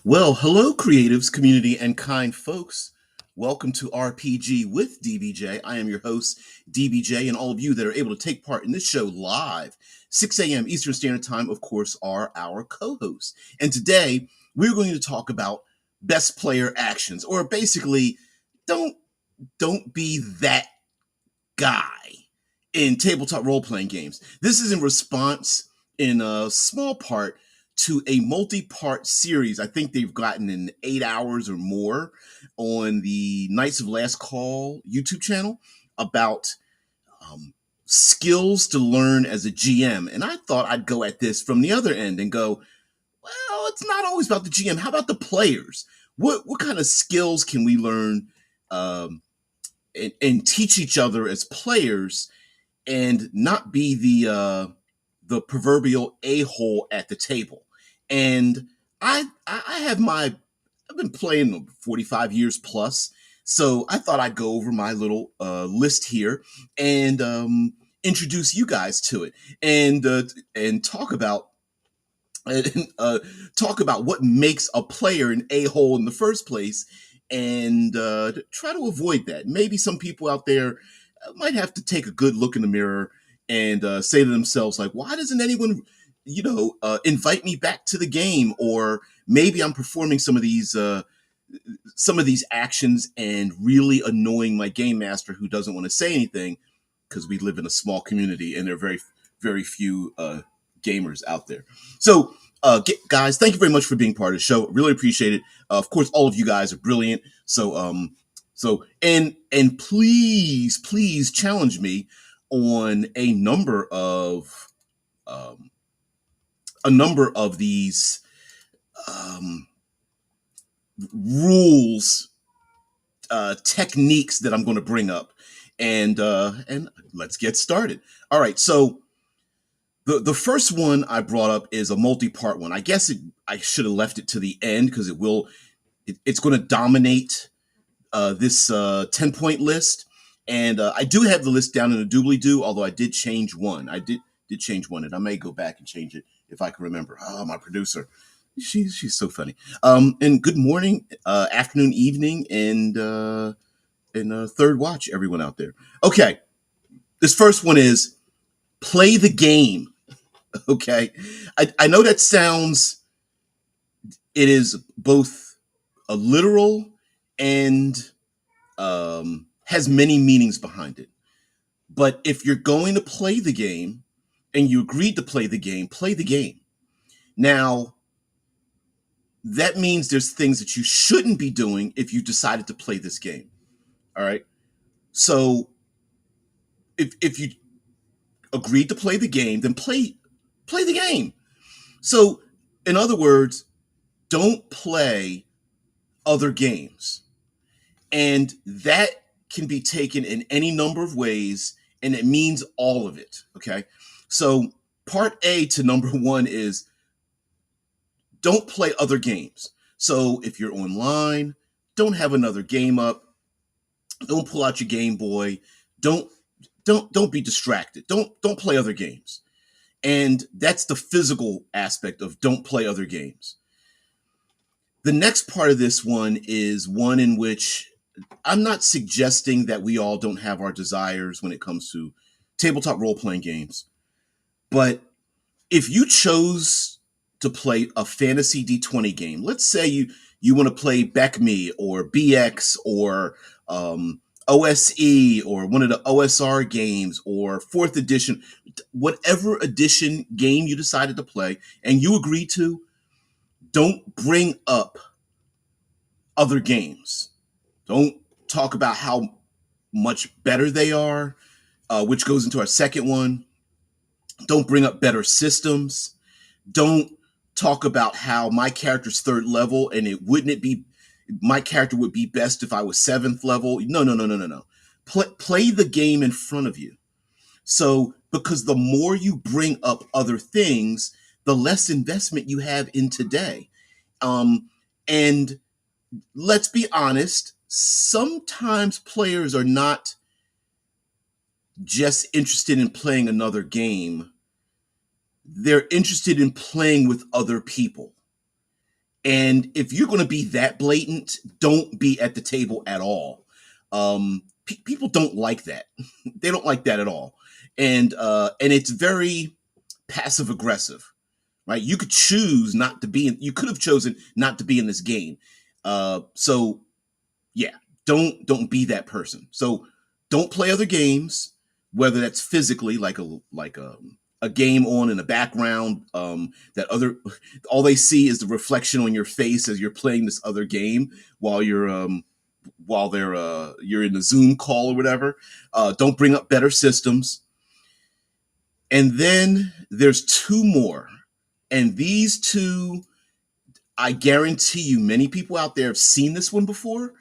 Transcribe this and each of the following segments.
Well, hello, creatives, community, and kind folks. Welcome to RPG with DBJ. I am your host, DBJ, and all of you that are able to take part in this show live, 6 a.m. Eastern Standard Time, of course, are our co hosts. And today, we're going to talk about best player actions, or basically, don't don't be that guy in tabletop role playing games. This is in response, in a small part, to a multi part series. I think they've gotten in 8 hours or more on the Knights of Last Call YouTube channel about um, skills to learn as a GM. And I thought I'd go at this from the other end and go, well, it's not always about the GM. How about the players? What kind of skills can we learn um, and teach each other as players and not be the proverbial a-hole at the table. And I have my I've been playing 45 years plus, so I thought I'd go over my little list here and introduce you guys to it and talk about what makes a player an a-hole in the first place and try to avoid that. Maybe some people out there might have to take a good look in the mirror and say to themselves, like, why doesn't anyone, invite me back to the game? Or maybe I'm performing some of these actions and really annoying my game master who doesn't want to say anything because we live in a small community and there are very few gamers out there. So, guys, thank you very much for being part of the show. Really appreciate it. Of course, all of you guys are brilliant. So please challenge me on um, a number of these um, rules, techniques that I'm going to bring up, and let's get started. All right, so the first one I brought up is a multi-part one. I should have left it to the end because it's going to dominate this 10-point list. And I do have the list down in a doobly doo, although I did change one. I did change one, and I may go back and change it if I can remember. Oh, my producer. She's so funny. And good morning, afternoon, evening, and third watch, everyone out there. Okay, this first one is play the game. Okay, I know that sounds. It is both a literal and has many meanings behind it. But if you're going to play the game and you agreed to play the game, play the game. Now, that means there's things that you shouldn't be doing if you decided to play this game. All right. So if you agreed to play the game, then play the game. So in other words, don't play other games. And that can be taken in any number of ways, and it means all of it. Okay. So, part A to number one is don't play other games. So, if you're online, don't have another game up. Don't pull out your Game Boy. Don't don't be distracted. Don't play other games. And that's the physical aspect of don't play other games. The next part of this one is one in which I'm not suggesting that we all don't have our desires when it comes to tabletop role playing games. But if you chose to play a fantasy D20 game, let's say you want to play Beck Me or BX or OSE or one of the OSR games or fourth edition, whatever edition game you decided to play and you agree to, don't bring up other games. Don't talk about how much better they are, which goes into our second one. Don't bring up better systems. Don't talk about how my character's third level and it be my character would be best if I was seventh level. No. Play the game in front of you. So because the more you bring up other things, the less investment you have in today. And let's be honest, sometimes players are not just interested in playing another game. They're interested in playing with other people. And if you're going to be that blatant, don't be at the table at all. People don't like that. They don't like that at all. And it's very passive aggressive, right? You could choose not to be in. You could have chosen not to be in this game. So yeah, don't be that person. So don't play other games, whether that's physically like a game on in the background, that other all they see is the reflection on your face as you're playing this other game while you're in the Zoom call or whatever. Don't bring up better systems. And then there's two more, and these two, I guarantee you, many people out there have seen this one before.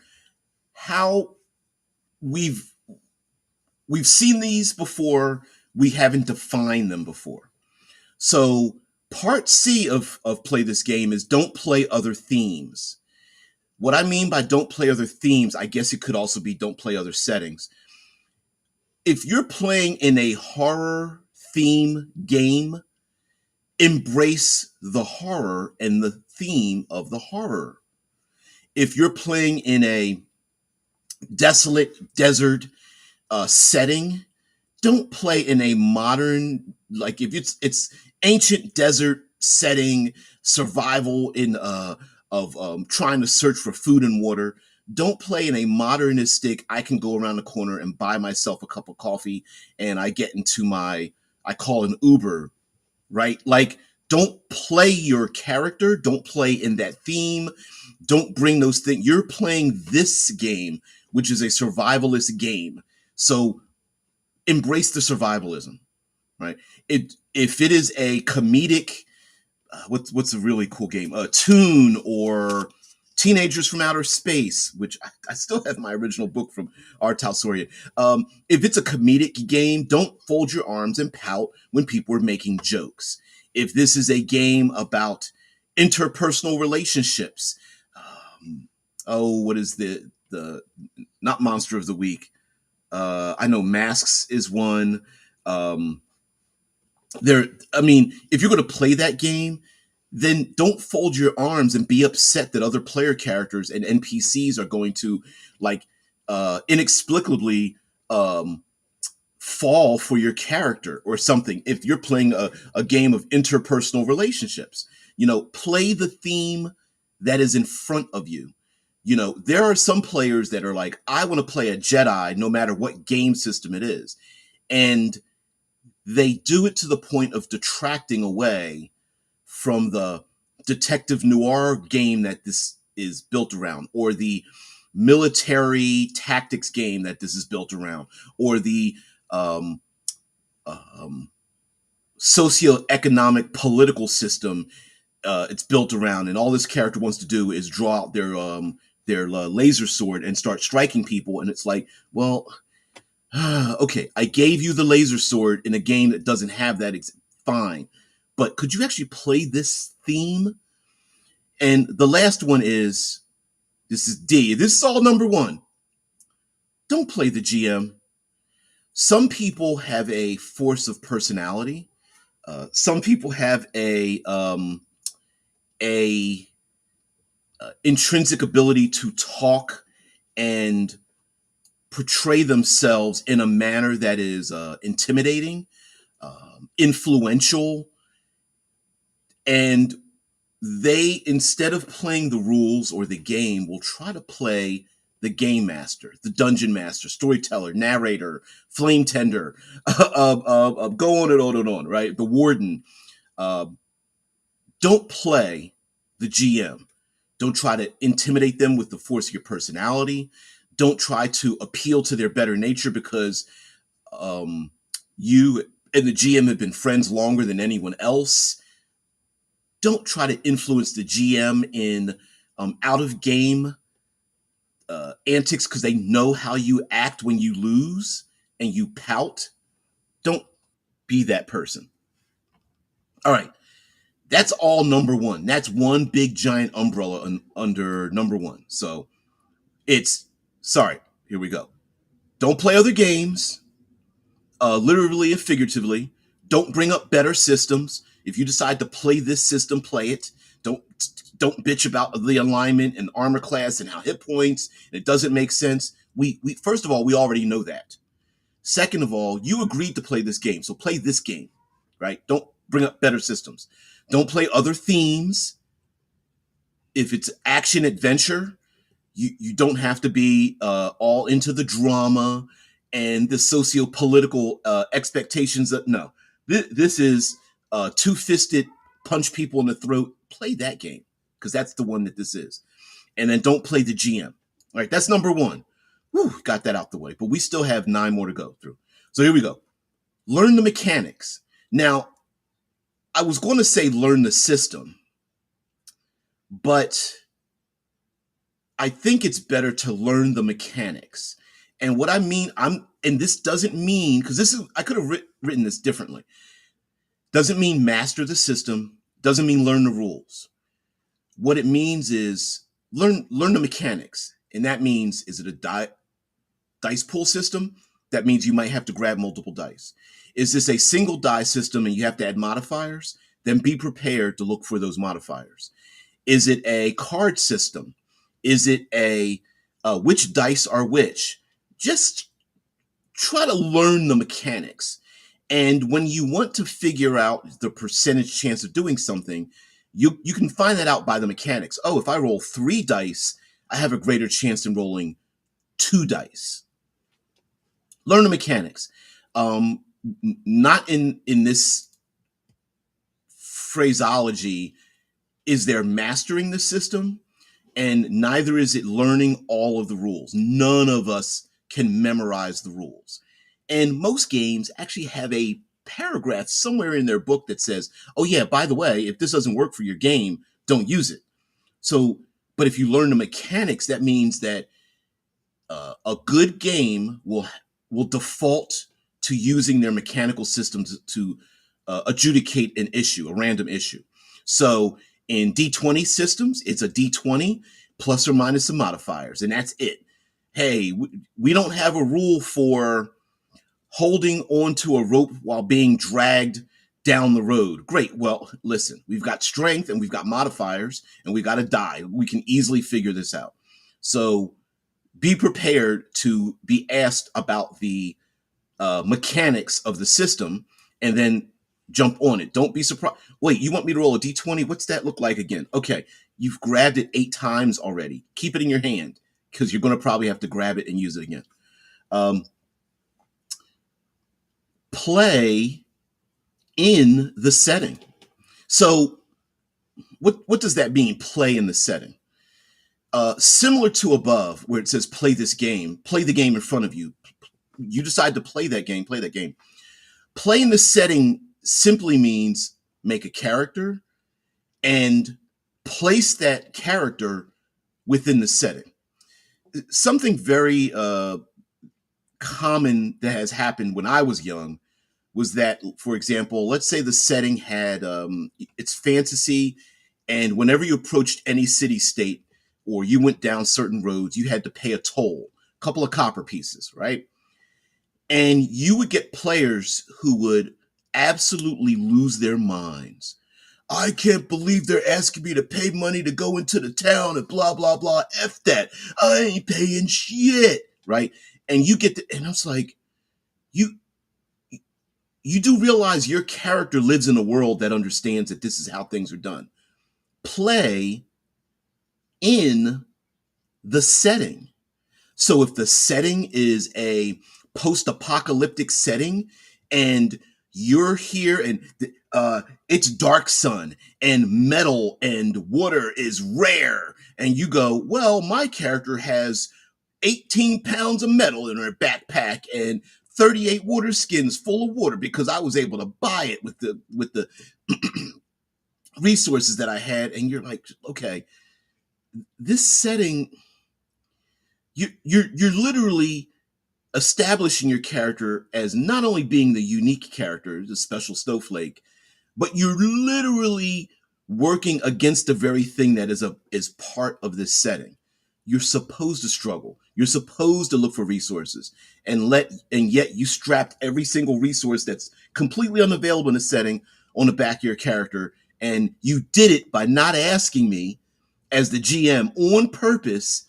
How we've we've seen these before, we haven't defined them before. So part C of play this game is don't play other themes. What I mean by don't play other themes, I guess it could also be don't play other settings. If you're playing in a horror theme game, embrace the horror and the theme of the horror. If you're playing in a desolate desert setting, don't play in a modern, like if it's ancient desert setting, survival in of trying to search for food and water. Don't play in a modernistic, I can go around the corner and buy myself a cup of coffee and I call an Uber, right? Like, don't play your character, don't play in that theme, don't bring those things. You're playing this game, which is a survivalist game. So embrace the survivalism, right? If it is a comedic, what's a really cool game? Toon or Teenagers from Outer Space, which I still have my original book from R. Talsorian. If it's a comedic game, don't fold your arms and pout when people are making jokes. If this is a game about interpersonal relationships, what is the not Monster of the Week? I know Masks is one. Um, there, I mean, if you're going to play that game, then don't fold your arms and be upset that other player characters and NPCs are going to like inexplicably um, fall for your character or something. If you're playing a game of interpersonal relationships, play the theme that is in front of you. There are some players that are like, I want to play a Jedi no matter what game system it is. And they do it to the point of detracting away from the detective noir game that this is built around, or the military tactics game that this is built around, or the um, um, socioeconomic political system it's built around. And all this character wants to do is draw out their laser sword and start striking people. And it's like, well, okay, I gave you the laser sword in a game that doesn't have that. Fine. But could you actually play this theme? And the last one is, this is D. This is all number one. Don't play the GM. Some people have a force of personality. Some people have a intrinsic ability to talk and portray themselves in a manner that is intimidating, influential, and they, instead of playing the rules or the game, will try to play the game master, the dungeon master, storyteller, narrator, flame tender, go on and on and on, right? The warden. Uh, don't play the GM. Don't try to intimidate them with the force of your personality. Don't try to appeal to their better nature because you and the GM have been friends longer than anyone else. Don't try to influence the GM in out of game antics because they know how you act when you lose and you pout. Don't be that person. All right. That's all number one. That's one big giant umbrella under number one. So it's, sorry, here we go. Don't play other games, literally and figuratively. Don't bring up better systems. If you decide to play this system, play it. Don't. don't bitch about the alignment and armor class and how hit points, and it doesn't make sense. We first of all, we already know that. Second of all, you agreed to play this game, so play this game, right? Don't bring up better systems. Don't play other themes. If it's action adventure, you don't have to be all into the drama and the socio-political expectations. No, this is two-fisted punch people in the throat. Play that game because that's the one that this is. And then don't play the GM. All right, that's number one. Whew, got that out the way. But we still have 9 more to go through. So here we go. Learn the mechanics. Now, I was going to say learn the system, but I think it's better to learn the mechanics. And what I mean, and this doesn't mean, because this is, I could have written this differently. Doesn't mean master the system, doesn't mean learn the rules. What it means is learn the mechanics. And that means, is it a dice pool system? That means you might have to grab multiple dice. Is this a single die system and you have to add modifiers? Then be prepared to look for those modifiers. Is it a card system? Is it a which dice are which? Just try to learn the mechanics. And when you want to figure out the percentage chance of doing something, you can find that out by the mechanics. Oh, if I roll 3 dice, I have a greater chance than rolling 2 dice. Learn the mechanics. Not in this phraseology is there mastering the system, and neither is it learning all of the rules. None of us can memorize the rules. And most games actually have a paragraph somewhere in their book that says, oh yeah, by the way, if this doesn't work for your game, don't use it. So, but if you learn the mechanics, that means that a good game will default to using their mechanical systems to adjudicate an issue, a random issue. So in D20 systems, it's a D20 plus or minus some modifiers, and that's it. Hey, we don't have a rule for holding onto a rope while being dragged down the road. Great. Well, listen, we've got strength and we've got modifiers and we've got a die. We can easily figure this out. So be prepared to be asked about the mechanics of the system and then jump on it. Don't be surprised. Wait, you want me to roll a D20? What's that look like again? Okay, you've grabbed it 8 times already. Keep it in your hand because you're going to probably have to grab it and use it again. Play in the setting. So what does that mean, play in the setting? Similar to above, where it says play this game, play the game in front of you. You decide to play that game, play that game. Play in the setting simply means make a character and place that character within the setting. Something very common that has happened when I was young was that, for example, let's say the setting had it's fantasy, and whenever you approached any city state or you went down certain roads, you had to pay a toll, a couple of copper pieces, right? And you would get players who would absolutely lose their minds. I can't believe they're asking me to pay money to go into the town and blah, blah, blah. F that. I ain't paying shit. Right. And you get and I was like, you do realize your character lives in a world that understands that this is how things are done. Play in the setting. So if the setting is a post-apocalyptic setting and you're here and it's dark sun and metal and water is rare, and you go, well, my character has 18 pounds of metal in her backpack and 38 water skins full of water because I was able to buy it with the resources that I had. And you're like, okay, this setting, you're literally establishing your character as not only being the unique character, the special snowflake, but you're literally working against the very thing that is part of this setting. You're supposed to struggle. You're supposed to look for resources, and yet you strapped every single resource that's completely unavailable in the setting on the back of your character, and you did it by not asking me, as the GM on purpose.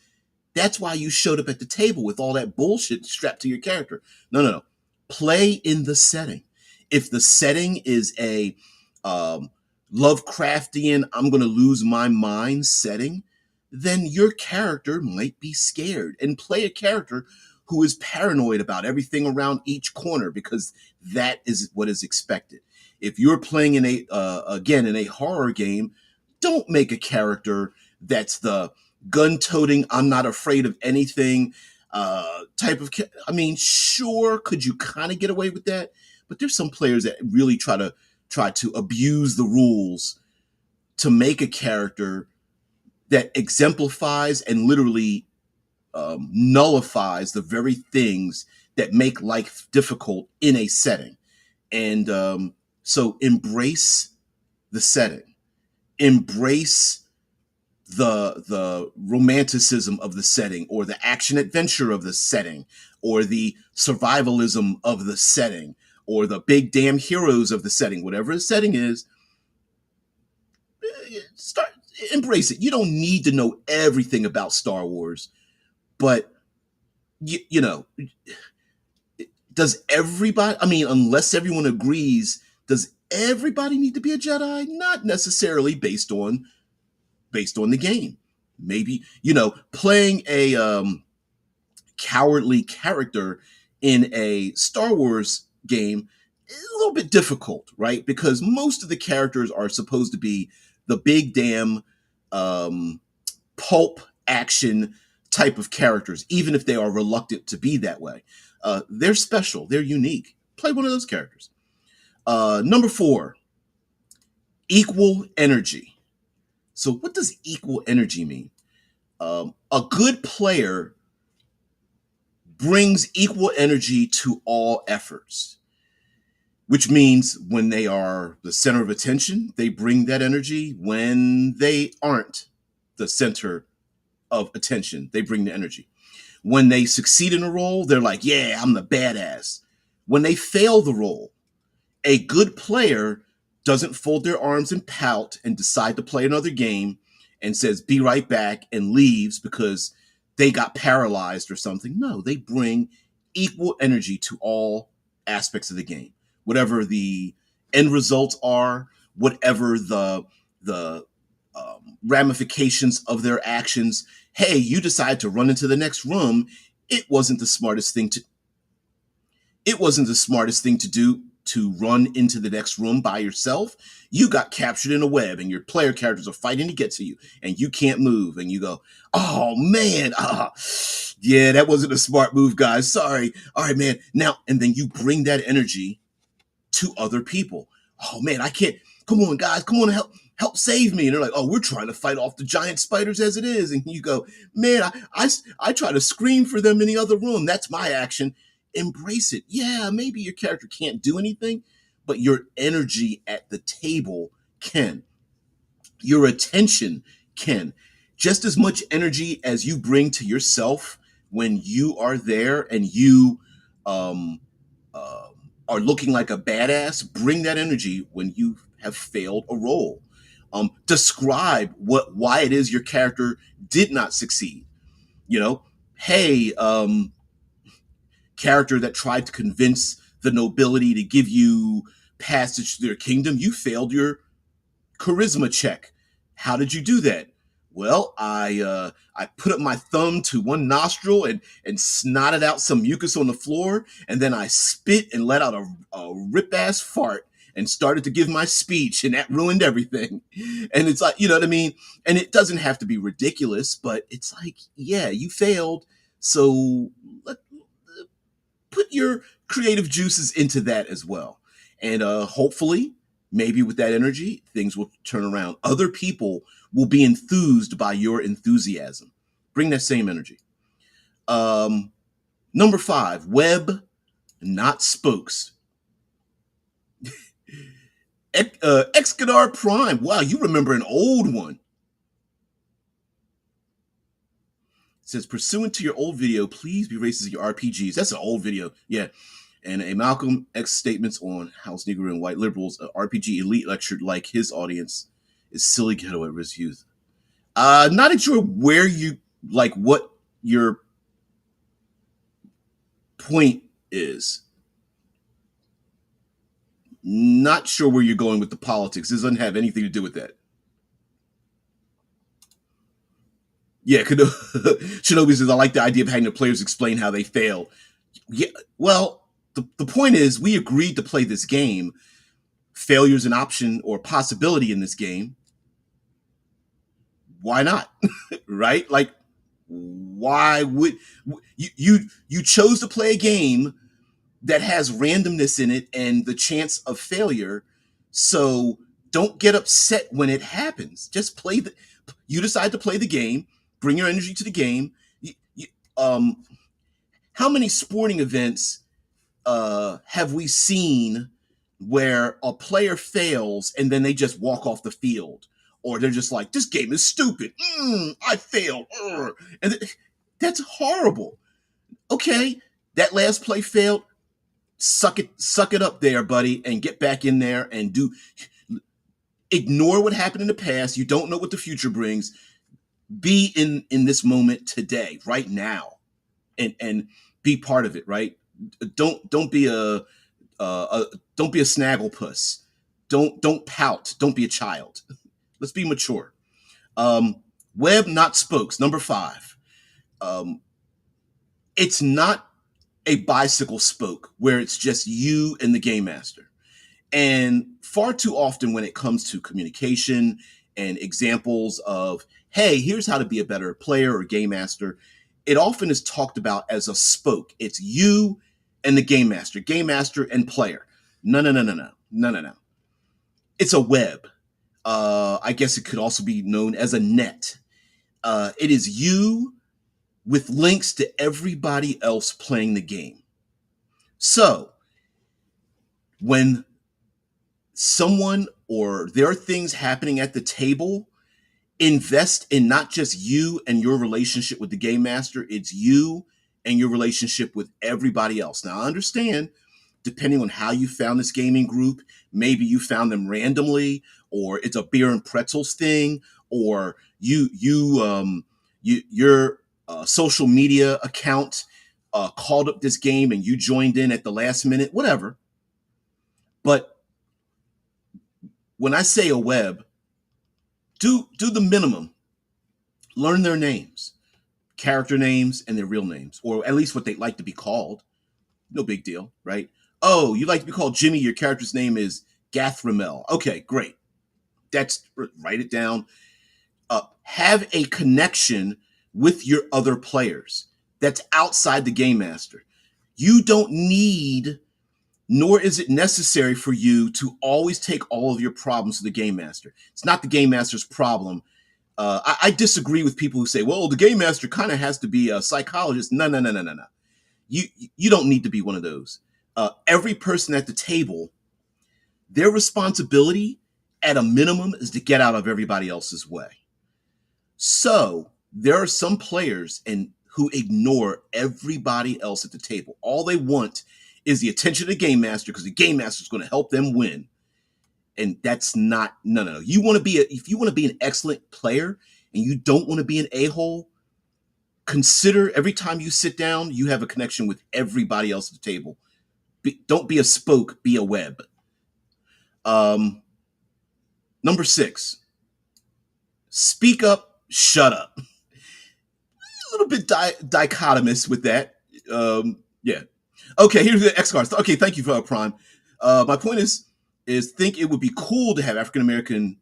That's why you showed up at the table with all that bullshit strapped to your character. No, no, no. Play in the setting. If the setting is a um, Lovecraftian, I'm going to lose my mind setting, then your character might be scared, and play a character who is paranoid about everything around each corner, because that is what is expected. If you're playing in a horror game, don't make a character that's the gun-toting, I'm not afraid of anything type of. I mean, sure, could you kind of get away with that? But there's some players that really try to abuse the rules to make a character that exemplifies and literally nullifies the very things that make life difficult in a setting. And so embrace the setting, embrace the romanticism of the setting, or the action adventure of the setting, or the survivalism of the setting, or the big damn heroes of the setting. Whatever the setting is, start embrace it. You don't need to know everything about Star Wars, but you know, does everybody, I mean, unless everyone agrees, does everybody need to be a Jedi? Not necessarily, based on the game. Maybe, playing a cowardly character in a Star Wars game is a little bit difficult, right? Because most of the characters are supposed to be the big damn um, pulp action type of characters, even if they are reluctant to be that way. They're special, they're unique. Play one of those characters. Number 4, equal energy. So, what does equal energy mean? A good player brings equal energy to all efforts, which means when they are the center of attention, they bring that energy. When they aren't the center of attention, they bring the energy. When they succeed in a role, they're like, yeah, I'm the badass. When they fail the role, a good player doesn't fold their arms and pout and decide to play another game and says, be right back, and leaves because they got paralyzed or something. No, they bring equal energy to all aspects of the game. Whatever the end results are, whatever the ramifications of their actions. Hey, you decide to run into the next room. It wasn't the smartest thing to it wasn't the smartest thing to do to run into the next room by yourself. You got captured in a web, and your player characters are fighting to get to you, and you can't move. And you go, oh man, yeah, that wasn't a smart move, guys. Sorry. All right, man. Now, and then you bring that energy to other people. Oh man, I can't. Come on, guys. Come on, help save me. And they're like, oh, we're trying to fight off the giant spiders as it is. And you go, man, I try to scream for them in the other room. That's my action. Embrace it. Yeah, maybe your character can't do anything, but your energy at the table can. Your attention can. Just as much energy as you bring to yourself when you are there and you um, are looking like a badass, bring that energy when you have failed a role. Describe why it is your character did not succeed. You know, hey, character that tried to convince the nobility to give you passage to their kingdom, you failed your charisma check. How did you do that? Well, I put up my thumb to one nostril and snotted out some mucus on the floor, and then I spit and let out a rip ass fart and started to give my speech, and that ruined everything. And it's like, you know what I mean? And it doesn't have to be ridiculous, but it's like, yeah, you failed, so let, put your creative juices into that as well. And hopefully, maybe with that energy, things will turn around. Other people will be enthused by your enthusiasm. Bring that same energy. Um, Number 5, web, not spokes. Excadar Prime. Wow, you remember an old one. It says, pursuant to your old video, please be racist in your RPGs. That's an old video. Yeah. And a Malcolm X statements on House Negro and white liberals, RPG elite lectured like his audience is silly ghetto at risk youth. Not sure where you like what your point is. Not sure where you're going with the politics. This doesn't have anything to do with that. Yeah, Shinobi says, I like the idea of having the players explain how they fail. Yeah, well, the point is, we agreed to play this game. Failure is an option or possibility in this game. Why not? Right? Like, why would you chose to play a game that has randomness in it and the chance of failure? So don't get upset when it happens. Just play the. You decide to play the game. Bring your energy to the game. Um, how many sporting events have we seen where a player fails and then they just walk off the field, or they're just like, "This game is stupid. I failed," and that's horrible. Okay, that last play failed. Suck it up there, buddy, and get back in there and do. Ignore what happened in the past. You don't know what the future brings. Be in this moment today, right now, and be part of it. Right? Don't be a don't be a snagglepuss. Don't pout. Don't be a child. Let's be mature. Web, not spokes. Number 5. Um, it's not a bicycle spoke where it's just you and the game master. And far too often, when it comes to communication and examples of, hey, here's how to be a better player or game master, it often is talked about as a spoke. It's you and the game master and player. No, no, no, no, no, no, no, no. It's a web. I guess it could also be known as a net. It is you with links to everybody else playing the game. So when someone or there are things happening at the table, invest in not just you and your relationship with the game master, it's you and your relationship with everybody else. Now, I understand, depending on how you found this gaming group, maybe you found them randomly, or it's a beer and pretzels thing, or your social media account called up this game and you joined in at the last minute, whatever. But when I say a web, do the minimum. Learn their names, character names, and their real names, or at least what they like to be called. No big deal, right? Oh, you like to be called Jimmy. Your character's name is Gathramel. Okay, great. That's write it down. Have a connection with your other players. That's outside the game master. You don't need, nor is it necessary for you to always take all of your problems to the game master. It's not the game master's problem. I disagree with people who say, well, the game master kind of has to be a psychologist. No, no, no, no, no, no. You don't need to be one of those. Every person at the table, their responsibility at a minimum is to get out of everybody else's way. So there are some players and who ignore everybody else at the table. All they want is the attention of the game master because the game master is going to help them win. And that's not, no, no, no. You want to be if you want to be an excellent player and you don't want to be an a-hole, consider every time you sit down, you have a connection with everybody else at the table. Don't be a spoke, be a web. Um, Number 6, speak up, shut up. A little bit dichotomous with that. Yeah. Okay, here's the X cards. Okay, thank you for Prime. My point is think it would be cool to have African American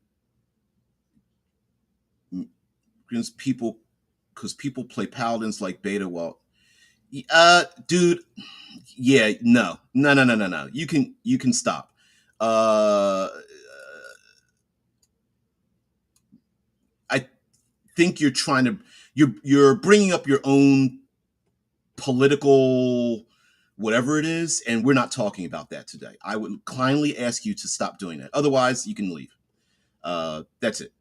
people because people play paladins like beta. Well, dude, yeah, no, no, no, no, no, no. You can stop. Uh, I think you're trying to you're bringing up your own political whatever it is, and we're not talking about that today. I would kindly ask you to stop doing that. Otherwise, you can leave. That's it.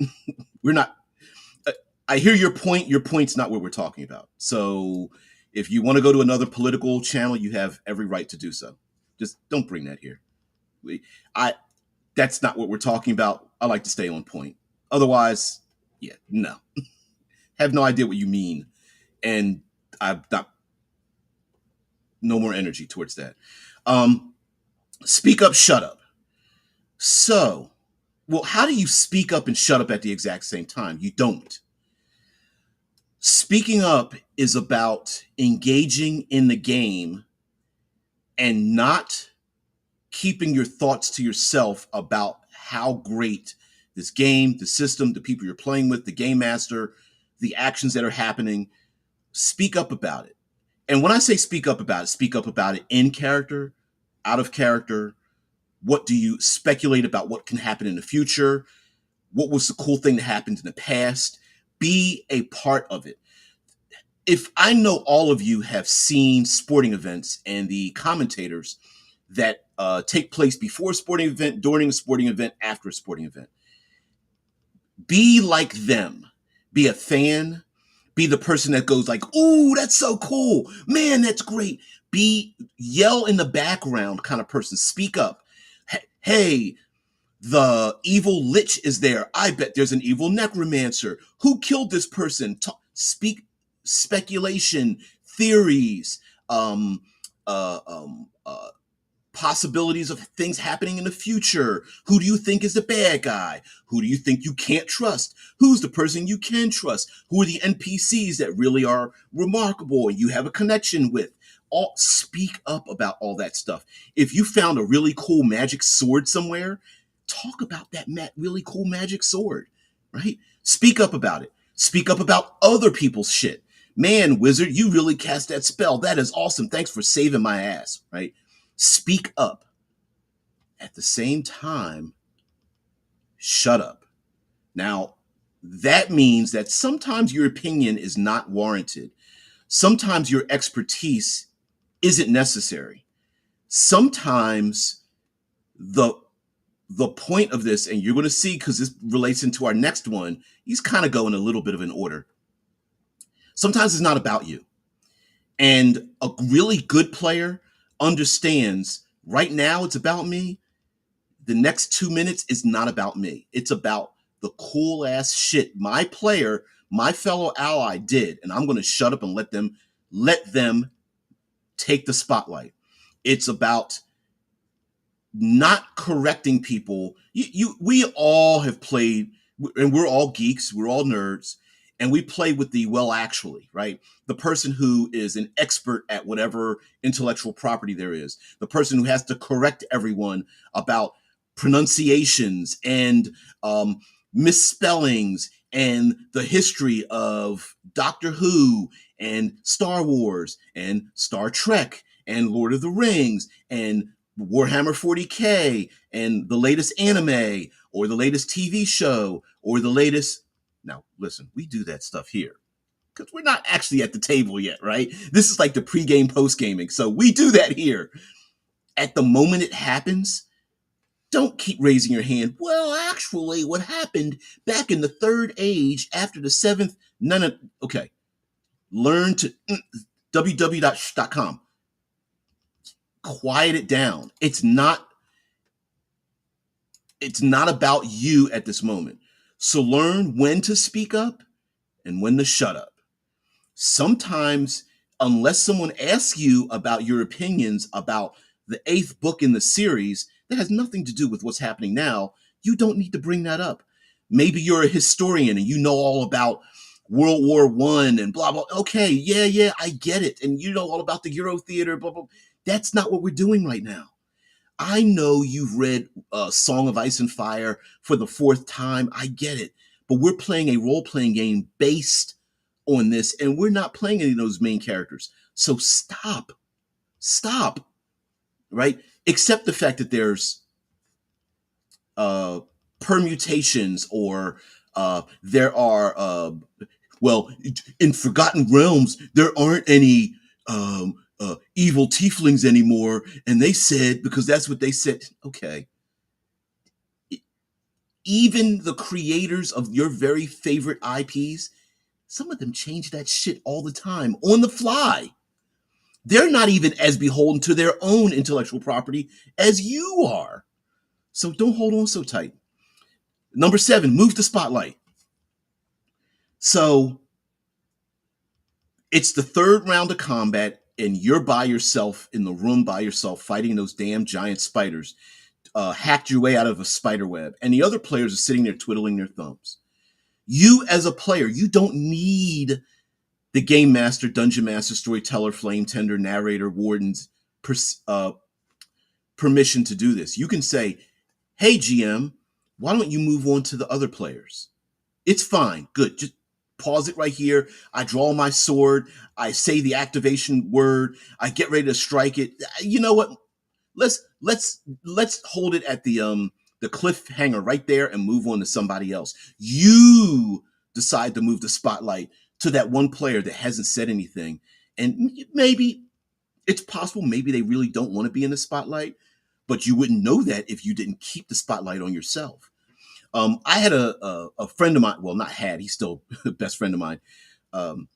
We're not. I hear your point. Your point's not what we're talking about. So, if you want to go to another political channel, you have every right to do so. Just don't bring that here. I. That's not what we're talking about. I like to stay on point. Otherwise, Yeah, no, have no idea what you mean, and I've not no more energy towards that. Um, Speak up, shut up. So, well, how do you speak up and shut up at the exact same time? You don't. Speaking up is about engaging in the game and not keeping your thoughts to yourself about how great this game, the system, the people you're playing with, the game master, the actions that are happening. Speak up about it. And when I say speak up about it in character, out of character. What do you speculate about what can happen in the future? What was the cool thing that happened in the past? Be a part of it. If I know all of you have seen sporting events and the commentators that take place before a sporting event, during a sporting event, after a sporting event, be like them. Be a fan. Be the person that goes like, "Ooh, that's so cool, man, that's great." Be yell in the background kind of person. Speak up. Hey, the evil lich is there. I bet there's an evil necromancer. Who killed this person? Speak speculation, theories, um, uh, um, uh, possibilities of things happening in the future. Who do you think is the bad guy? Who do you think you can't trust? Who's the person you can trust? Who are the NPCs that really are remarkable and you have a connection with? All speak up about all that stuff. If you found a really cool magic sword somewhere, talk about that really cool magic sword, right? Speak up about it. Speak up about other people's shit. Man, wizard, you really cast that spell. That is awesome. Thanks for saving my ass, right? Speak up. At the same time, shut up. Now, that means that sometimes your opinion is not warranted. Sometimes your expertise isn't necessary. Sometimes the the point of this, and you're going to see because this relates into our next one, he's kind of going a little bit of an order. Sometimes it's not about you. And a really good player understands right now it's about me. The next 2 minutes is not about me. It's about the cool ass shit my player, my fellow ally did. And I'm going to shut up and let them take the spotlight. It's about not correcting people. We all have played, and we're all geeks, we're all nerds, and we play with the well, actually, right? The person who is an expert at whatever intellectual property there is, the person who has to correct everyone about pronunciations and misspellings and the history of Doctor Who and Star Wars and Star Trek and Lord of the Rings and Warhammer 40K and the latest anime or the latest TV show or the latest. Now, listen, we do that stuff here because we're not actually at the table yet, right? This is like the pre-game, post-gaming. So we do that here. At the moment it happens, don't keep raising your hand. Well, actually, what happened back in the third age after the seventh? None of. Okay. Learn to www.sh.com. Quiet it down. It's not about you at this moment. So learn when to speak up and when to shut up. Sometimes, unless someone asks you about your opinions about the eighth book in the series that has nothing to do with what's happening now, you don't need to bring that up. Maybe you're a historian and you know all about World War One and blah blah. Okay, yeah, I get it. And you know all about the Euro theater, blah blah. That's not what we're doing right now. I know you've read Song of Ice and Fire for the fourth time. I get it. But we're playing a role playing game based on this, and we're not playing any of those main characters. So stop, right? Accept the fact that there's uh, permutations or there are, well, in Forgotten Realms, there aren't any evil tieflings anymore. And they said, because that's what they said. Okay. Even the creators of your very favorite IPs, some of them change that shit all the time on the fly. They're not even as beholden to their own intellectual property as you are. So don't hold on so tight. Number 7, move the spotlight. So it's the third round of combat, and you're by yourself in the room by yourself fighting those damn giant spiders. Hacked your way out of a spider web, and the other players are sitting there twiddling their thumbs. You, as a player, you don't need the game master, dungeon master, storyteller, flame tender, narrator, wardens permission to do this. You can say, "Hey, GM, why don't you move on to the other players?" It's fine. Good. Just pause it right here. I draw my sword. I say the activation word. I get ready to strike it. You know what? Let's hold it at the cliffhanger right there and move on to somebody else. You decide to move the spotlight to that one player that hasn't said anything. And maybe it's possible maybe they really don't want to be in the spotlight, but you wouldn't know that if you didn't keep the spotlight on yourself. I had a friend of mine. Well, not had. He's still the best friend of mine. Um,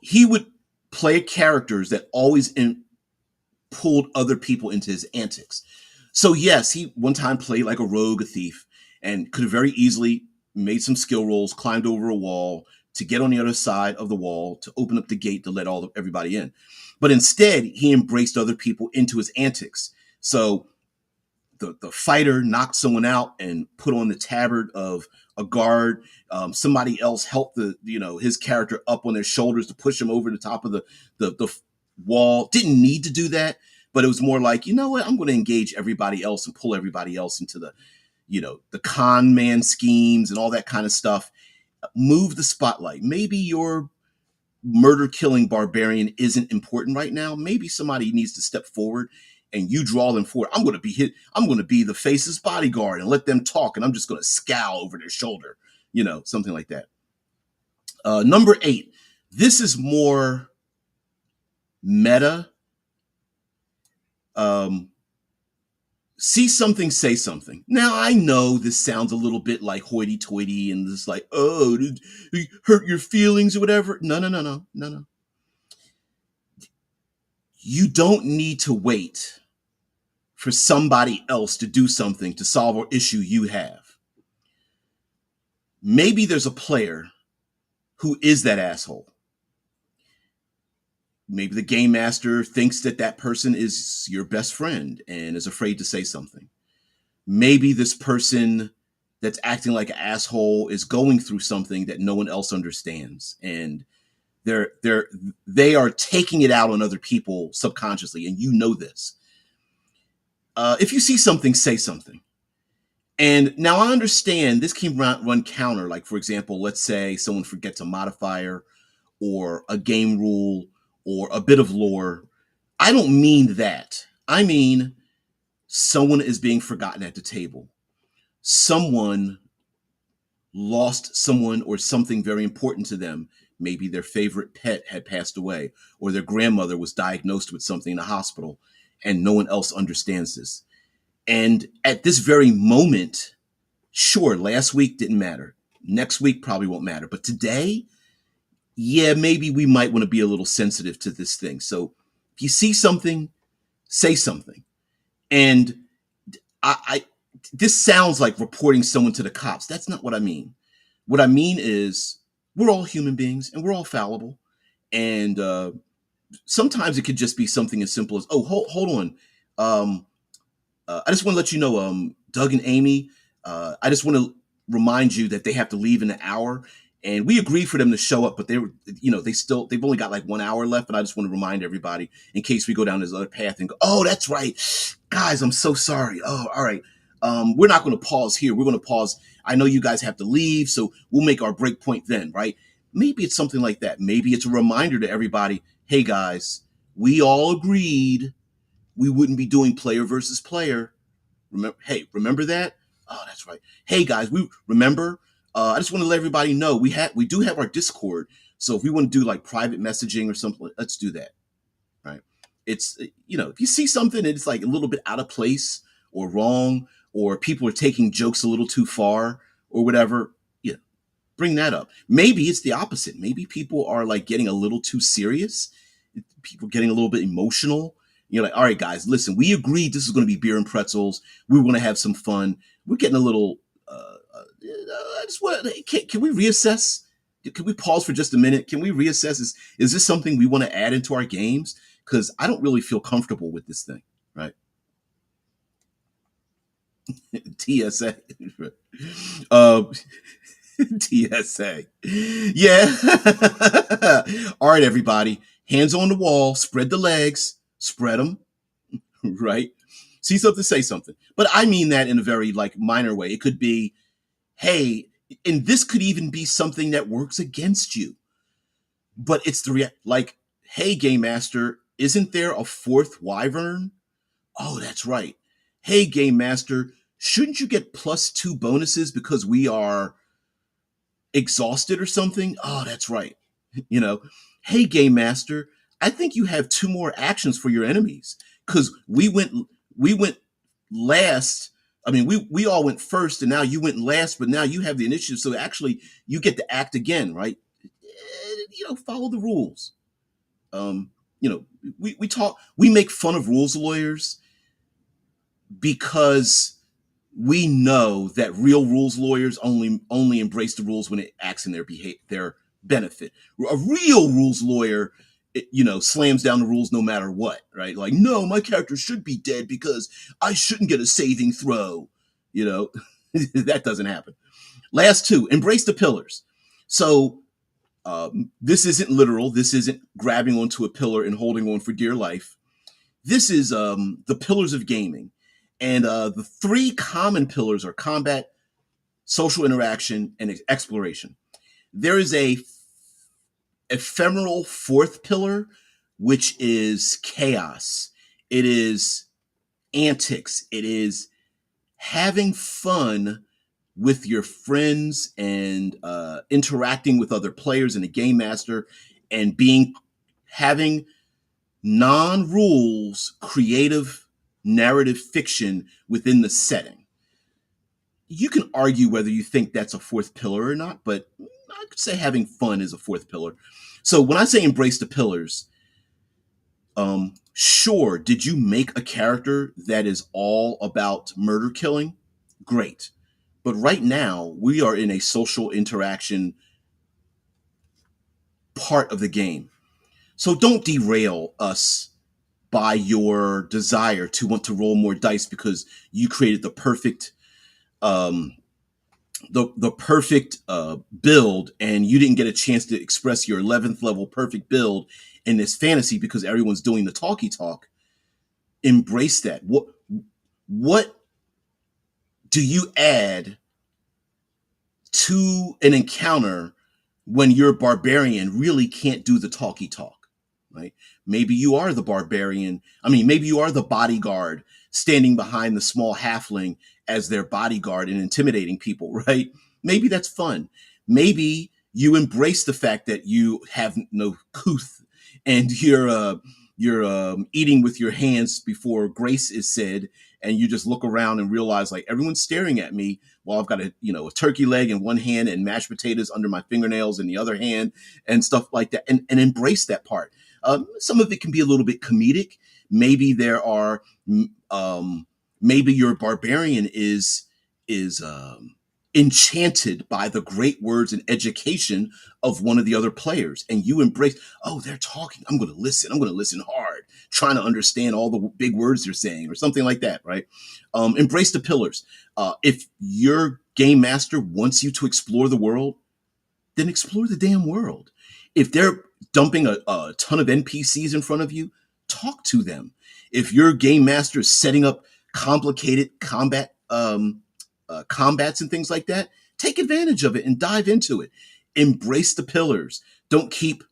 he would play characters that always pulled other people into his antics. So yes, he one time played like a rogue, a thief, and could have very easily made some skill rolls, climbed over a wall to get on the other side of the wall to open up the gate to let everybody in. But instead, he embraced other people into his antics. So the fighter knocked someone out and put on the tabard of a guard. Somebody else helped his character up on their shoulders to push him over the top of the wall. Didn't need to do that, but it was more like, you know what, I'm going to engage everybody else and pull everybody else into the con man schemes and all that kind of stuff. Move the spotlight. Maybe your murder killing barbarian isn't important right now. Maybe somebody needs to step forward and you draw them forward. I'm going to be the face's bodyguard and let them talk, and I'm just going to scowl over their shoulder, something like that. Number 8. This is more meta. See something, say something. Now, I know this sounds a little bit like hoity-toity and this like, oh, did you hurt your feelings or whatever. No. You don't need to wait for somebody else to do something to solve an issue you have. Maybe there's a player who is that asshole. Maybe the game master thinks that person is your best friend and is afraid to say something. Maybe this person that's acting like an asshole is going through something that no one else understands, and they are taking it out on other people subconsciously, and you know this. If you see something, say something. And now I understand this can run counter. Like, for example, let's say someone forgets a modifier or a game rule or a bit of lore. I don't mean that. I mean someone is being forgotten at the table. Someone lost someone or something very important to them. Maybe their favorite pet had passed away, or their grandmother was diagnosed with something in the hospital, and no one else understands this. And at this very moment, sure, last week didn't matter. Next week probably won't matter. But today, yeah, maybe we might want to be a little sensitive to this thing. So if you see something, say something. And I this sounds like reporting someone to the cops. That's not what I mean. What I mean is we're all human beings and we're all fallible. And sometimes it could just be something as simple as, oh, hold on. I just want to let you know, Doug and Amy, I just want to remind you that they have to leave in an hour. And we agreed for them to show up, but they've only got like 1 hour left. And I just want to remind everybody in case we go down this other path and go, oh, that's right. Guys, I'm so sorry. Oh, all right. We're not going to pause here. We're going to pause. I know you guys have to leave, so we'll make our break point then, right? Maybe it's something like that. Maybe it's a reminder to everybody, hey, guys, we all agreed we wouldn't be doing player versus player. Remember that? Oh, that's right. Hey, guys, we remember. I just want to let everybody know we do have our Discord. So if we want to do like private messaging or something, let's do that. Right? It's if you see something and it's like a little bit out of place or wrong, or people are taking jokes a little too far or whatever, bring that up. Maybe it's the opposite. Maybe people are like getting a little too serious. People getting a little bit emotional. You're like, all right, guys, listen, we agreed this is going to be beer and pretzels. We were going to have some fun. We're getting a little, I just want, can we reassess? Can we pause for just a minute? Can we reassess this? Is this something we want to add into our games? Because I don't really feel comfortable with this thing, right? TSA. uh, TSA. Yeah. All right, everybody. Hands on the wall. Spread the legs. Spread them. Right. See something, say something. But I mean that in a very like minor way. It could be, hey, and this could even be something that works against you. But it's like, hey, game master, isn't there a fourth wyvern? Oh, that's right. Hey, game master, shouldn't you get +2 bonuses because we are exhausted or something? Oh, that's right. You know, hey, game master, I think you have 2 more actions for your enemies because we went last. I mean, we all went first, and now you went last, but now you have the initiative, so actually you get to act again, right? Follow the rules. Um, we make fun of rules lawyers because we know that real rules lawyers only embrace the rules when it acts in their benefit. A real rules lawyer, slams down the rules no matter what, right? Like, no, my character should be dead because I shouldn't get a saving throw. You know, that doesn't happen. Last two, embrace the pillars. So this isn't literal. This isn't grabbing onto a pillar and holding on for dear life. This is the pillars of gaming. And the 3 common pillars are combat, social interaction, and exploration. There is a ephemeral 4th pillar, which is chaos. It is antics. It is having fun with your friends and interacting with other players and a game master and having non-rules creative narrative fiction within the setting. You can argue whether you think that's a 4th pillar or not, but I could say having fun is a 4th pillar. So when I say embrace the pillars, sure, did you make a character that is all about murder killing? Great. But right now, we are in a social interaction part of the game. So don't derail us by your desire to want to roll more dice because you created um, the perfect build, and you didn't get a chance to express your 11th level perfect build in this fantasy because everyone's doing the talky talk. Embrace that. What do you add to an encounter when your barbarian really can't do the talky talk, right? Maybe you are the barbarian. I mean, maybe you are the bodyguard standing behind the small halfling as their bodyguard and intimidating people, right? Maybe that's fun. Maybe you embrace the fact that you have no couth and you're eating with your hands before grace is said, and you just look around and realize like everyone's staring at me while I've got a turkey leg in one hand and mashed potatoes under my fingernails in the other hand and stuff like that, and embrace that part. Some of it can be a little bit comedic. Maybe there are maybe your barbarian is enchanted by the great words and education of one of the other players, and you embrace, oh, they're talking, I'm going to listen hard, trying to understand all the big words they're saying or something like that, right? Embrace the pillars. If your game master wants you to explore the world, then explore the damn world. If they're dumping a ton of NPCs in front of you, talk to them. If your game master is setting up complicated combats and things like that, take advantage of it and dive into it. Embrace the pillars. Don't keep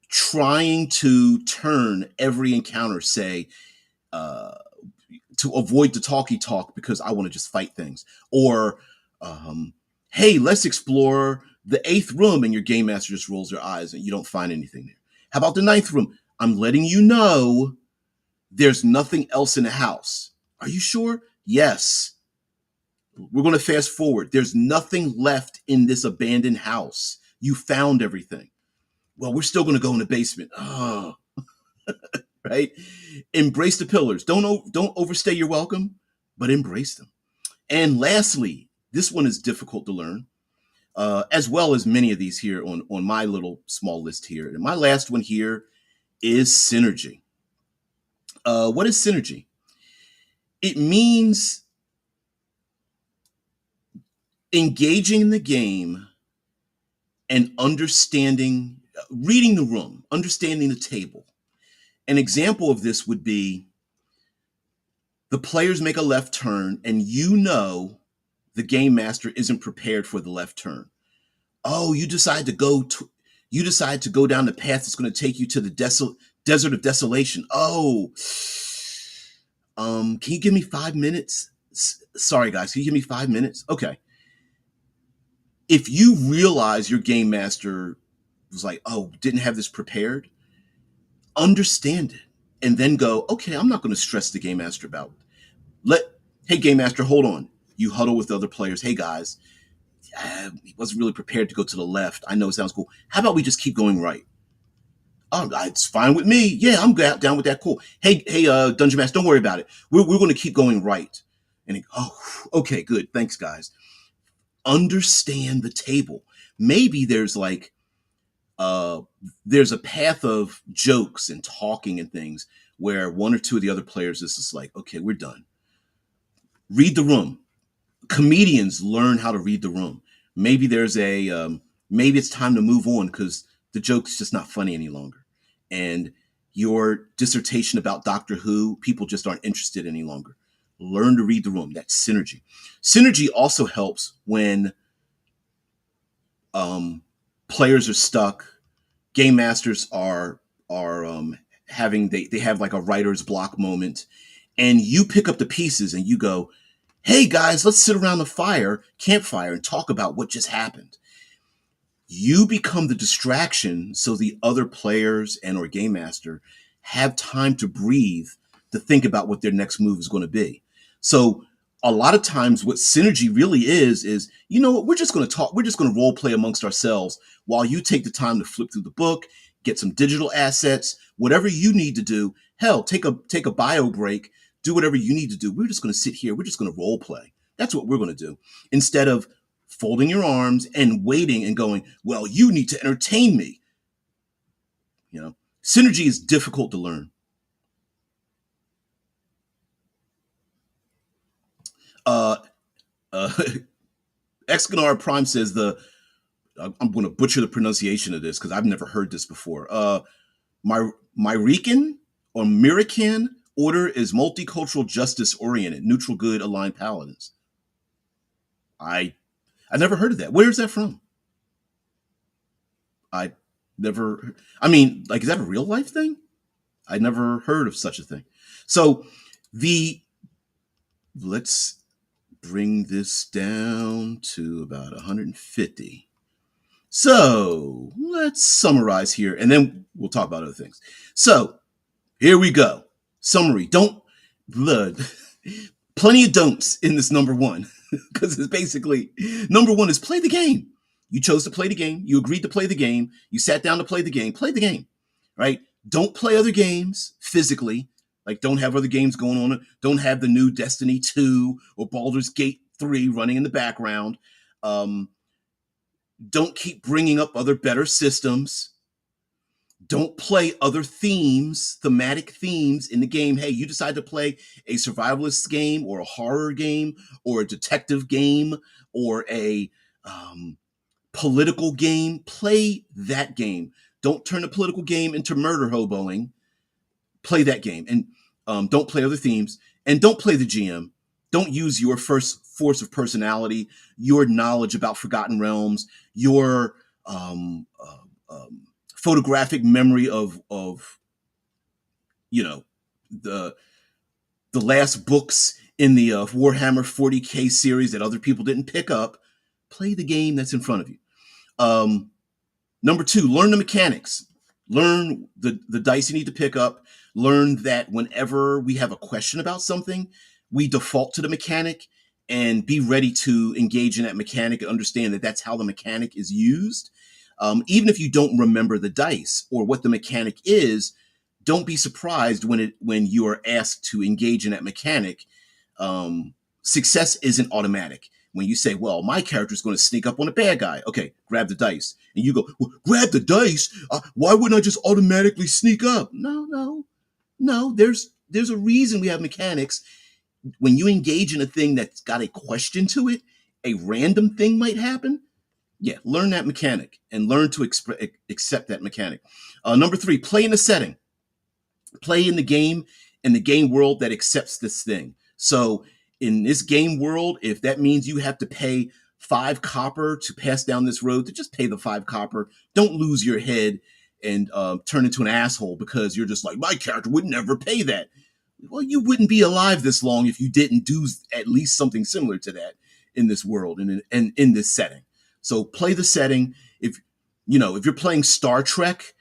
trying to turn every encounter, say, uh, to avoid the talky talk because I want to just fight things. Or, hey, let's explore the 8th room, and your game master just rolls their eyes and you don't find anything there. How about the 9th room? I'm letting you know there's nothing else in the house. Are you sure? Yes. We're going to fast forward. There's nothing left in this abandoned house. You found everything. Well, we're still going to go in the basement. Oh, right? Embrace the pillars. Don't overstay your welcome, but embrace them. And lastly, this one is difficult to learn. as well as many of these here on my little small list here. And my last one here is synergy. What is synergy? It means engaging in the game and understanding, reading the room, understanding the table. An example of this would be the players make a left turn, and you know the game master isn't prepared for the left turn. Oh, you decide to go down the path that's going to take you to the desert of desolation. Oh, can you give me 5 minutes? Sorry, guys, can you give me 5 minutes? Okay. If you realize your game master was like, oh, didn't have this prepared, understand it, and then go, okay, I'm not going to stress the game master about. Hey, game master, hold on. You huddle with the other players. Hey, guys, he wasn't really prepared to go to the left. I know it sounds cool. How about we just keep going right? Oh, it's fine with me. Yeah, I'm down with that. Cool. Hey, Dungeon Master, don't worry about it. We're going to keep going right. And okay, good. Thanks, guys. Understand the table. Maybe there's a path of jokes and talking and things where one or two of the other players is just like, okay, we're done. Read the room. Comedians learn how to read the room. Maybe maybe it's time to move on because the joke's just not funny any longer. And your dissertation about Doctor Who, people just aren't interested any longer. Learn to read the room. That's synergy. Synergy also helps when players are stuck. Game masters are having they have like a writer's block moment, and you pick up the pieces and you go, hey guys, let's sit around the campfire and talk about what just happened. You become the distraction so the other players and or game master have time to breathe to think about what their next move is going to be. So a lot of times what synergy really is, you know what, we're just going to talk, we're just going to role play amongst ourselves while you take the time to flip through the book, get some digital assets, whatever you need to do. Hell, take a bio break, do whatever you need to do. We're just going to sit here. We're just going to role play. That's what we're going to do. Instead of folding your arms and waiting and going, well, you need to entertain me. You know, synergy is difficult to learn. Uh, uh, Excanar Prime says I'm going to butcher the pronunciation of this because I've never heard this before. My Myrican or Mirican order is multicultural justice oriented, neutral good aligned paladins. I never heard of that. Where is that from? I never. I mean, like, is that a real life thing? I never heard of such a thing. So the let's bring this down to about 150. So let's summarize here, and then we'll talk about other things. So here we go. Summary. Don't blood. Plenty of don'ts in this number one because it's basically number one is play the game. You chose to play the game. You agreed to play the game. You sat down to play the game. Play the game, right? Don't play other games physically. Like, don't have other games going on. Don't have the new Destiny 2 or Baldur's Gate 3 running in the background. Don't keep bringing up other better systems. Don't play other thematic themes in the game. Hey, you decide to play a survivalist game or a horror game or a detective game or a political game. Play that game. Don't turn a political game into murder hoboing. Play that game. And don't play other themes. And don't play the GM. Don't use your first force of personality, your knowledge about Forgotten Realms, your photographic memory of you know the last books in the Warhammer 40K series that other people didn't pick up. Play the game that's in front of you. Number two, learn the mechanics. Learn the dice you need to pick up. Learn that whenever we have a question about something, we default to the mechanic, and be ready to engage in that mechanic and understand that that's how the mechanic is used. Even if you don't remember the dice or what the mechanic is, don't be surprised when you are asked to engage in that mechanic. Success isn't automatic. When you say, well, my character is going to sneak up on a bad guy. Okay, grab the dice. And you go, well, grab the dice? Why wouldn't I just automatically sneak up? No, no, no. There's a reason we have mechanics. When you engage in a thing that's got a question to it, a random thing might happen. Yeah, learn that mechanic and learn to accept that mechanic. Number 3, play in the setting. Play in the game world that accepts this thing. So in this game world, if that means you have to pay 5 copper to pass down this road, to just pay the 5 copper. Don't lose your head and turn into an asshole because you're just like, my character would never pay that. Well, you wouldn't be alive this long if you didn't do at least something similar to that in this world and in this setting. So play the setting. If if you're playing Star Trek,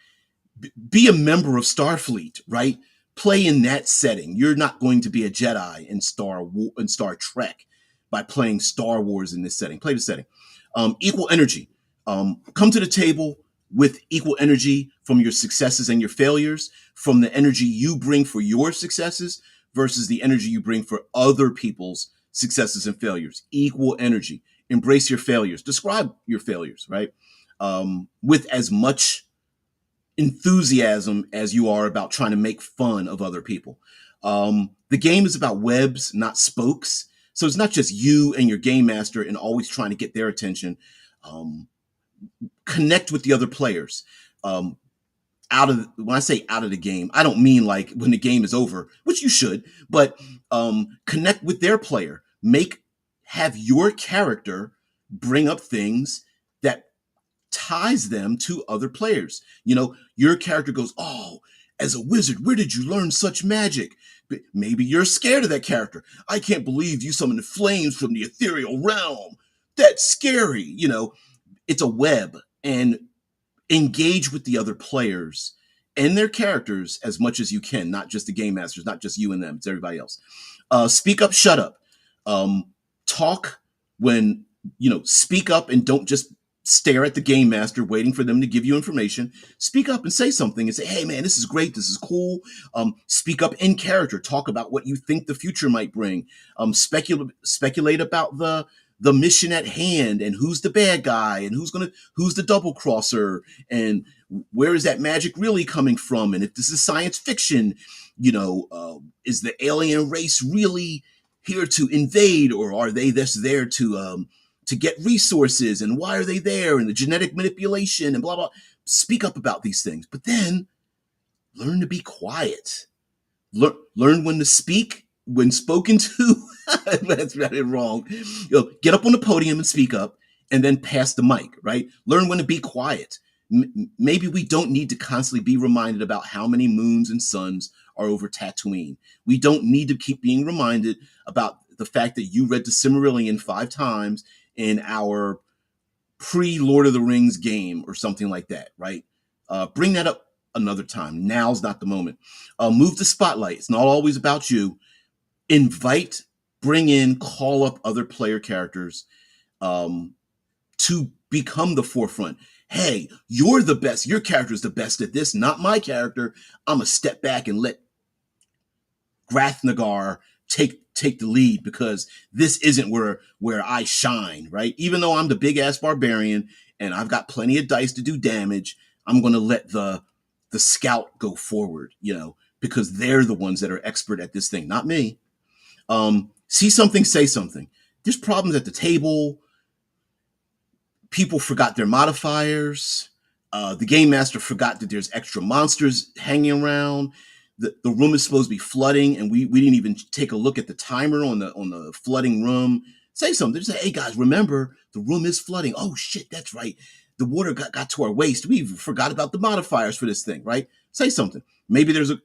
be a member of Starfleet, right? Play in that setting. You're not going to be a Jedi in Star Trek by playing Star Wars in this setting. Play the setting. Equal energy. Come to the table with equal energy from your successes and your failures, from the energy you bring for your successes versus the energy you bring for other people's successes and failures. Equal energy. Embrace your failures. Describe your failures, right? With as much enthusiasm as you are about trying to make fun of other people. The game is about webs, not spokes. So it's not just you and your game master and always trying to get their attention. Connect with the other players. When I say out of the game, I don't mean like when the game is over, which you should, but connect with their player. Have your character bring up things that ties them to other players. Your character goes, oh, as a wizard, where did you learn such magic? Maybe you're scared of that character. I can't believe you summoned flames from the ethereal realm. That's scary. It's a web, and engage with the other players and their characters as much as you can, not just the game masters, not just you and them, it's everybody else. Speak up, shut up. Talk when, speak up and don't just stare at the game master waiting for them to give you information. Speak up and say something and say, hey man, this is great, this is cool. Speak up in character. Talk about what you think the future might bring. Speculate about the mission at hand and who's the bad guy and who's the double crosser and where is that magic really coming from, and if this is science fiction, is the alien race really here to invade, or are they just there to get resources, and why are they there, and the genetic manipulation and blah blah. Speak up about these things, but then learn to be quiet. Learn when to speak when spoken to. That's really wrong. Get up on the podium and speak up, and then pass the mic. Right? Learn when to be quiet. Maybe we don't need to constantly be reminded about how many moons and suns are over Tatooine. We don't need to keep being reminded about the fact that you read the Silmarillion 5 times in our pre-Lord of the Rings game or something like that, right? Bring that up another time. Now's not the moment. Move the spotlight. It's not always about you. Invite, bring in, call up other player characters to become the forefront. Hey, you're the best. Your character's the best at this, not my character. I'm going to step back and let Grathnagar take the lead because this isn't where I shine, right? Even though I'm the big ass barbarian and I've got plenty of dice to do damage, I'm going to let the scout go forward, because they're the ones that are expert at this thing, not me. See something, say something. There's problems at the table. People forgot their modifiers. The game master forgot that there's extra monsters hanging around. The room is supposed to be flooding, and we didn't even take a look at the timer on the flooding room. Say something. Just say, hey guys, remember the room is flooding. Oh shit, that's right. The water got to our waist. We forgot about the modifiers for this thing, right? Say something. Maybe there's a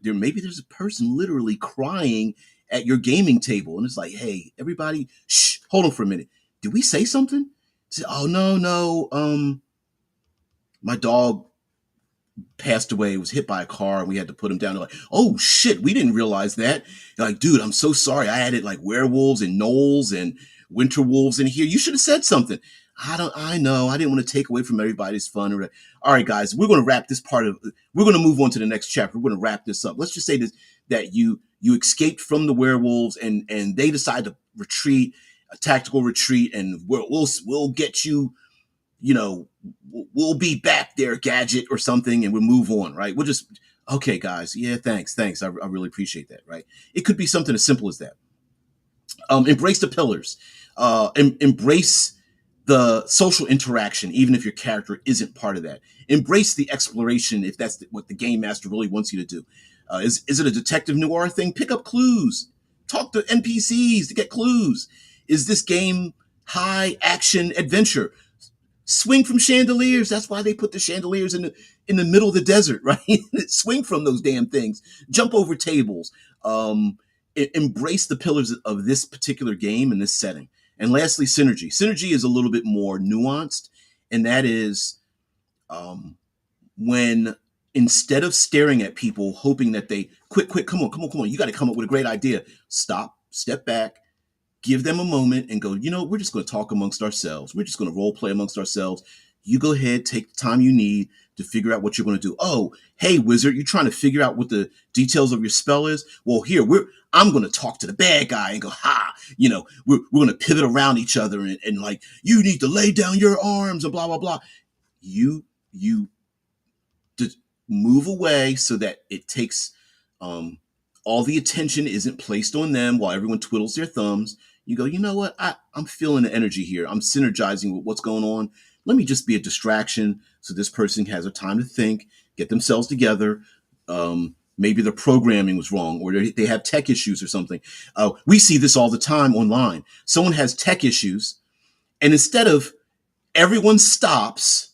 person literally crying at your gaming table, and it's like, hey, everybody, shh, hold on for a minute. Did we say something? Say, oh no, my dog passed away, was hit by a car, and we had to put him down. They're like, oh shit, we didn't realize that. They're like, dude, I'm so sorry. I added like werewolves and gnolls and winter wolves in here. You should have said something. I know. I didn't want to take away from everybody's fun. All right, guys, we're going to wrap this we're going to move on to the next chapter. We're going to wrap this up. Let's just say this, that you escaped from the werewolves and they decide to retreat. a tactical retreat, and we'll get you. You know, we'll be back there, gadget or something, and we'll move on, right? We'll just, okay, guys, yeah, thanks. I really appreciate that, right? It could be something as simple as that. Embrace the pillars. Embrace the social interaction, even if your character isn't part of that. Embrace the exploration if that's what the game master really wants you to do. Is it a detective noir thing? Pick up clues. Talk to NPCs to get clues. Is this game high action adventure? Swing from chandeliers. That's why they put the chandeliers in the middle of the desert, right? Swing from those damn things. Jump over tables. Embrace the pillars of this particular game and this setting. And lastly, synergy. Synergy is a little bit more nuanced, and that is when instead of staring at people, hoping that they quick, come on, you got to come up with a great idea. Stop, step back, give them a moment and go, we're just going to talk amongst ourselves. We're just going to role play amongst ourselves. You go ahead, take the time you need to figure out what you're going to do. Oh, hey, wizard, you're trying to figure out what the details of your spell is? Well, here, I'm going to talk to the bad guy and go, we're going to pivot around each other and like, you need to lay down your arms and blah, blah, blah. You just move away so that it takes all the attention isn't placed on them while everyone twiddles their thumbs. You go, you know what? I'm feeling the energy here. I'm synergizing with what's going on. Let me just be a distraction so this person has a time to think, get themselves together. Maybe the programming was wrong or they have tech issues or something. We see this all the time online. Someone has tech issues, and instead of everyone stops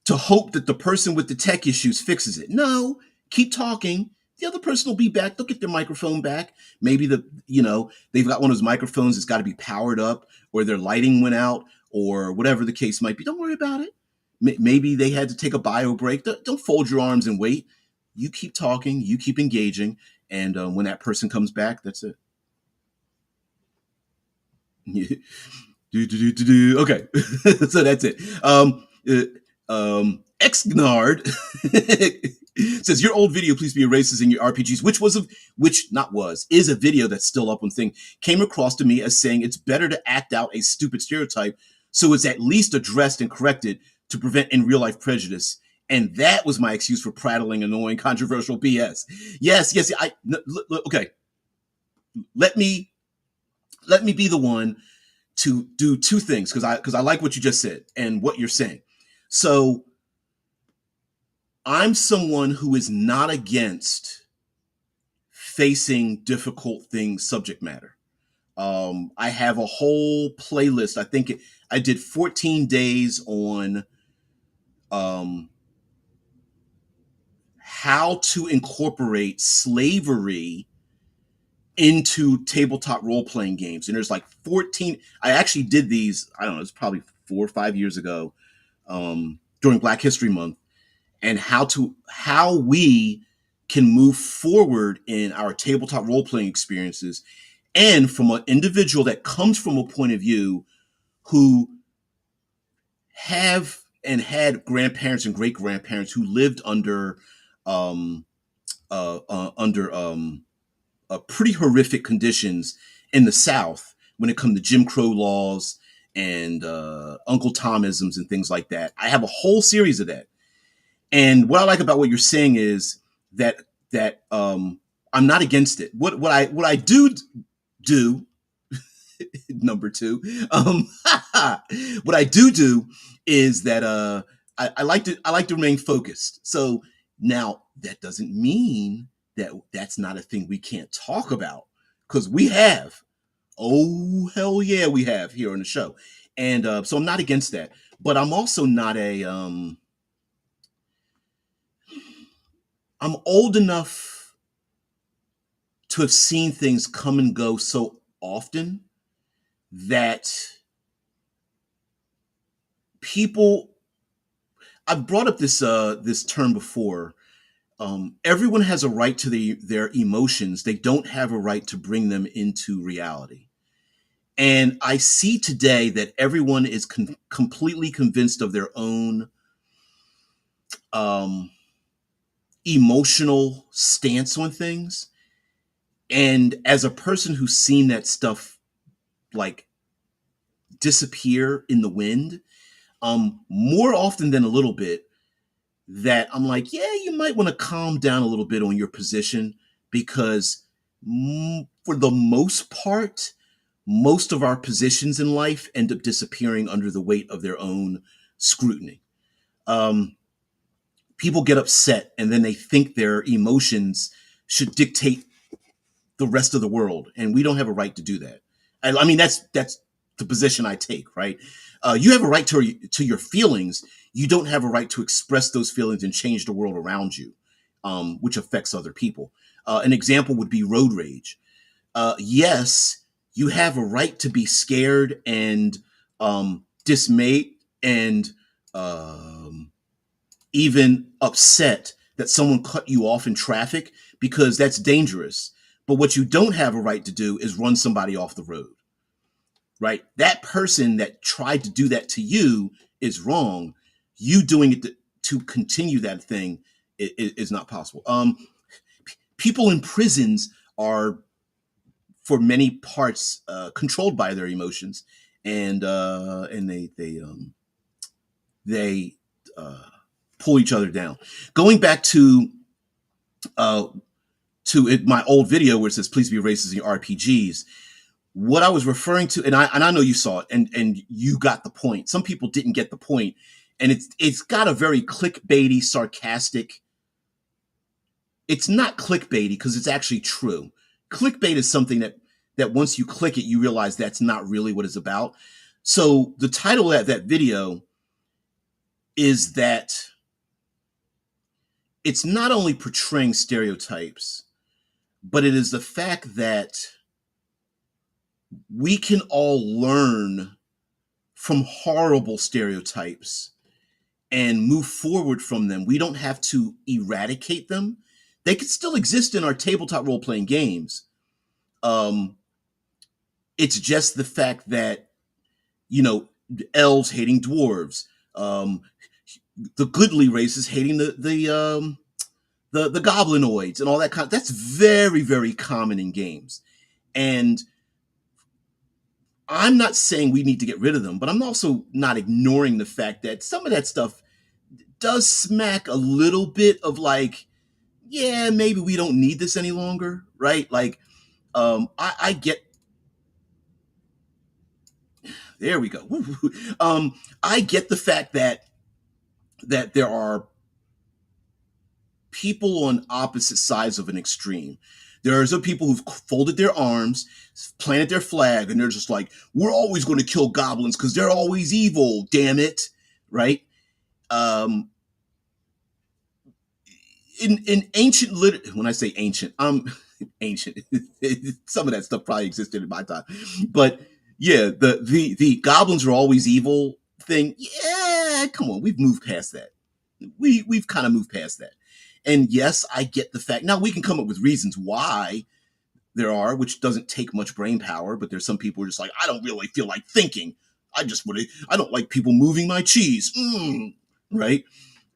to hope that the person with the tech issues fixes it. No, keep talking. The other person will be back. They'll get their microphone back. Maybe they've got one of those microphones that's got to be powered up or their lighting went out or whatever the case might be. Don't worry about it. Maybe they had to take a bio break. Don't fold your arms and wait. You keep talking. You keep engaging. And when that person comes back, that's it. Okay. So that's it. Xnard says your old video, please be erased as in your RPGs, is a video that's still up on thing, came across to me as saying it's better to act out a stupid stereotype so it's at least addressed and corrected to prevent in real life prejudice. And that was my excuse for prattling annoying, controversial BS. Yes. Okay. Let me be the one to do two things because I like what you just said and what you're saying. So I'm someone who is not against facing difficult things, subject matter. I have a whole playlist. I did 14 days on how to incorporate slavery into tabletop role-playing games. And there's like 14. I actually did these, I don't know, it's probably 4 or 5 years ago during Black History Month, and how we can move forward in our tabletop role-playing experiences, and from an individual that comes from a point of view who have and had grandparents and great grandparents who lived under pretty horrific conditions in the South when it comes to Jim Crow laws and Uncle Tomisms and things like that. I have a whole series of that. And what I like about what you're saying is that I'm not against it. What I do number two, what I do is that I like to remain focused. So now that doesn't mean that that's not a thing we can't talk about, because we have. Oh hell yeah, we have here on the show, and so I'm not against that, but I'm also not I'm old enough to have seen things come and go so often that people. I've brought up this term before. Everyone has a right to their emotions. They don't have a right to bring them into reality. And I see today that everyone is completely convinced of their own emotional stance on things. And as a person who's seen that stuff like disappear in the wind, more often than a little bit, that I'm like, yeah, you might want to calm down a little bit on your position, because for the most part, most of our positions in life end up disappearing under the weight of their own scrutiny. Um, People get upset and then they think their emotions should dictate the rest of the world, and we don't have a right to do that. I mean, that's the position I take, right? You have a right to your feelings. You don't have a right to express those feelings and change the world around you, which affects other people. An example would be road rage. Yes, you have a right to be scared and dismayed and even upset that someone cut you off in traffic, because that's dangerous. But what you don't have a right to do is run somebody off the road, right? That person that tried to do that to you is wrong. You doing it to continue that thing is not possible. People in prisons are, for many parts, controlled by their emotions, and they pull each other down. Going back uh, my old video where it says "Please be racist in your RPGs." What I was referring to, and I know you saw it, and you got the point. Some people didn't get the point, and it's got a very clickbaity, sarcastic. It's not clickbaity because it's actually true. Clickbait is something that once you click it, you realize that's not really what it's about. So the title of that video is that it's not only portraying stereotypes, but it is the fact that we can all learn from horrible stereotypes and move forward from them. We don't have to eradicate them. They could still exist in our tabletop role playing games. Um, it's just the fact that, elves hating dwarves, the goodly races hating the goblinoids and all that kind. That's very, very common in games. And I'm not saying we need to get rid of them, but I'm also not ignoring the fact that some of that stuff does smack a little bit of like, yeah, maybe we don't need this any longer, right? Like, I get, there we go. I get the fact that there are people on opposite sides of an extreme. There are some people who've folded their arms, planted their flag, and they're just like, we're always going to kill goblins because they're always evil, damn it, right? Um, in ancient when I say ancient, ancient. Some of that stuff probably existed in my time, but yeah, the goblins are always evil thing. Yeah, come on, we've moved past that. We've kind of moved past that. And yes, I get the fact. Now we can come up with reasons why there are, which doesn't take much brain power. But there's some people who are just like, I don't really feel like thinking. I don't like people moving my cheese. Right?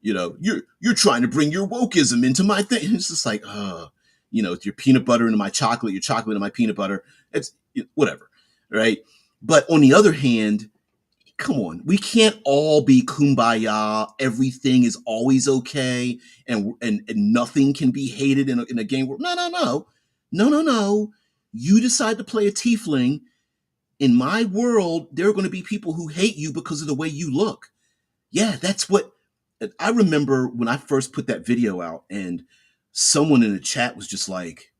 You're trying to bring your wokeism into my thing. It's just like, it's your peanut butter into my chocolate, your chocolate into my peanut butter. It's whatever, right? But on the other hand, come on, we can't all be kumbaya. Everything is always okay, and nothing can be hated in a game world. No. You decide to play a tiefling. In my world, there are going to be people who hate you because of the way you look. Yeah, that's what I remember when I first put that video out, and someone in the chat was just like,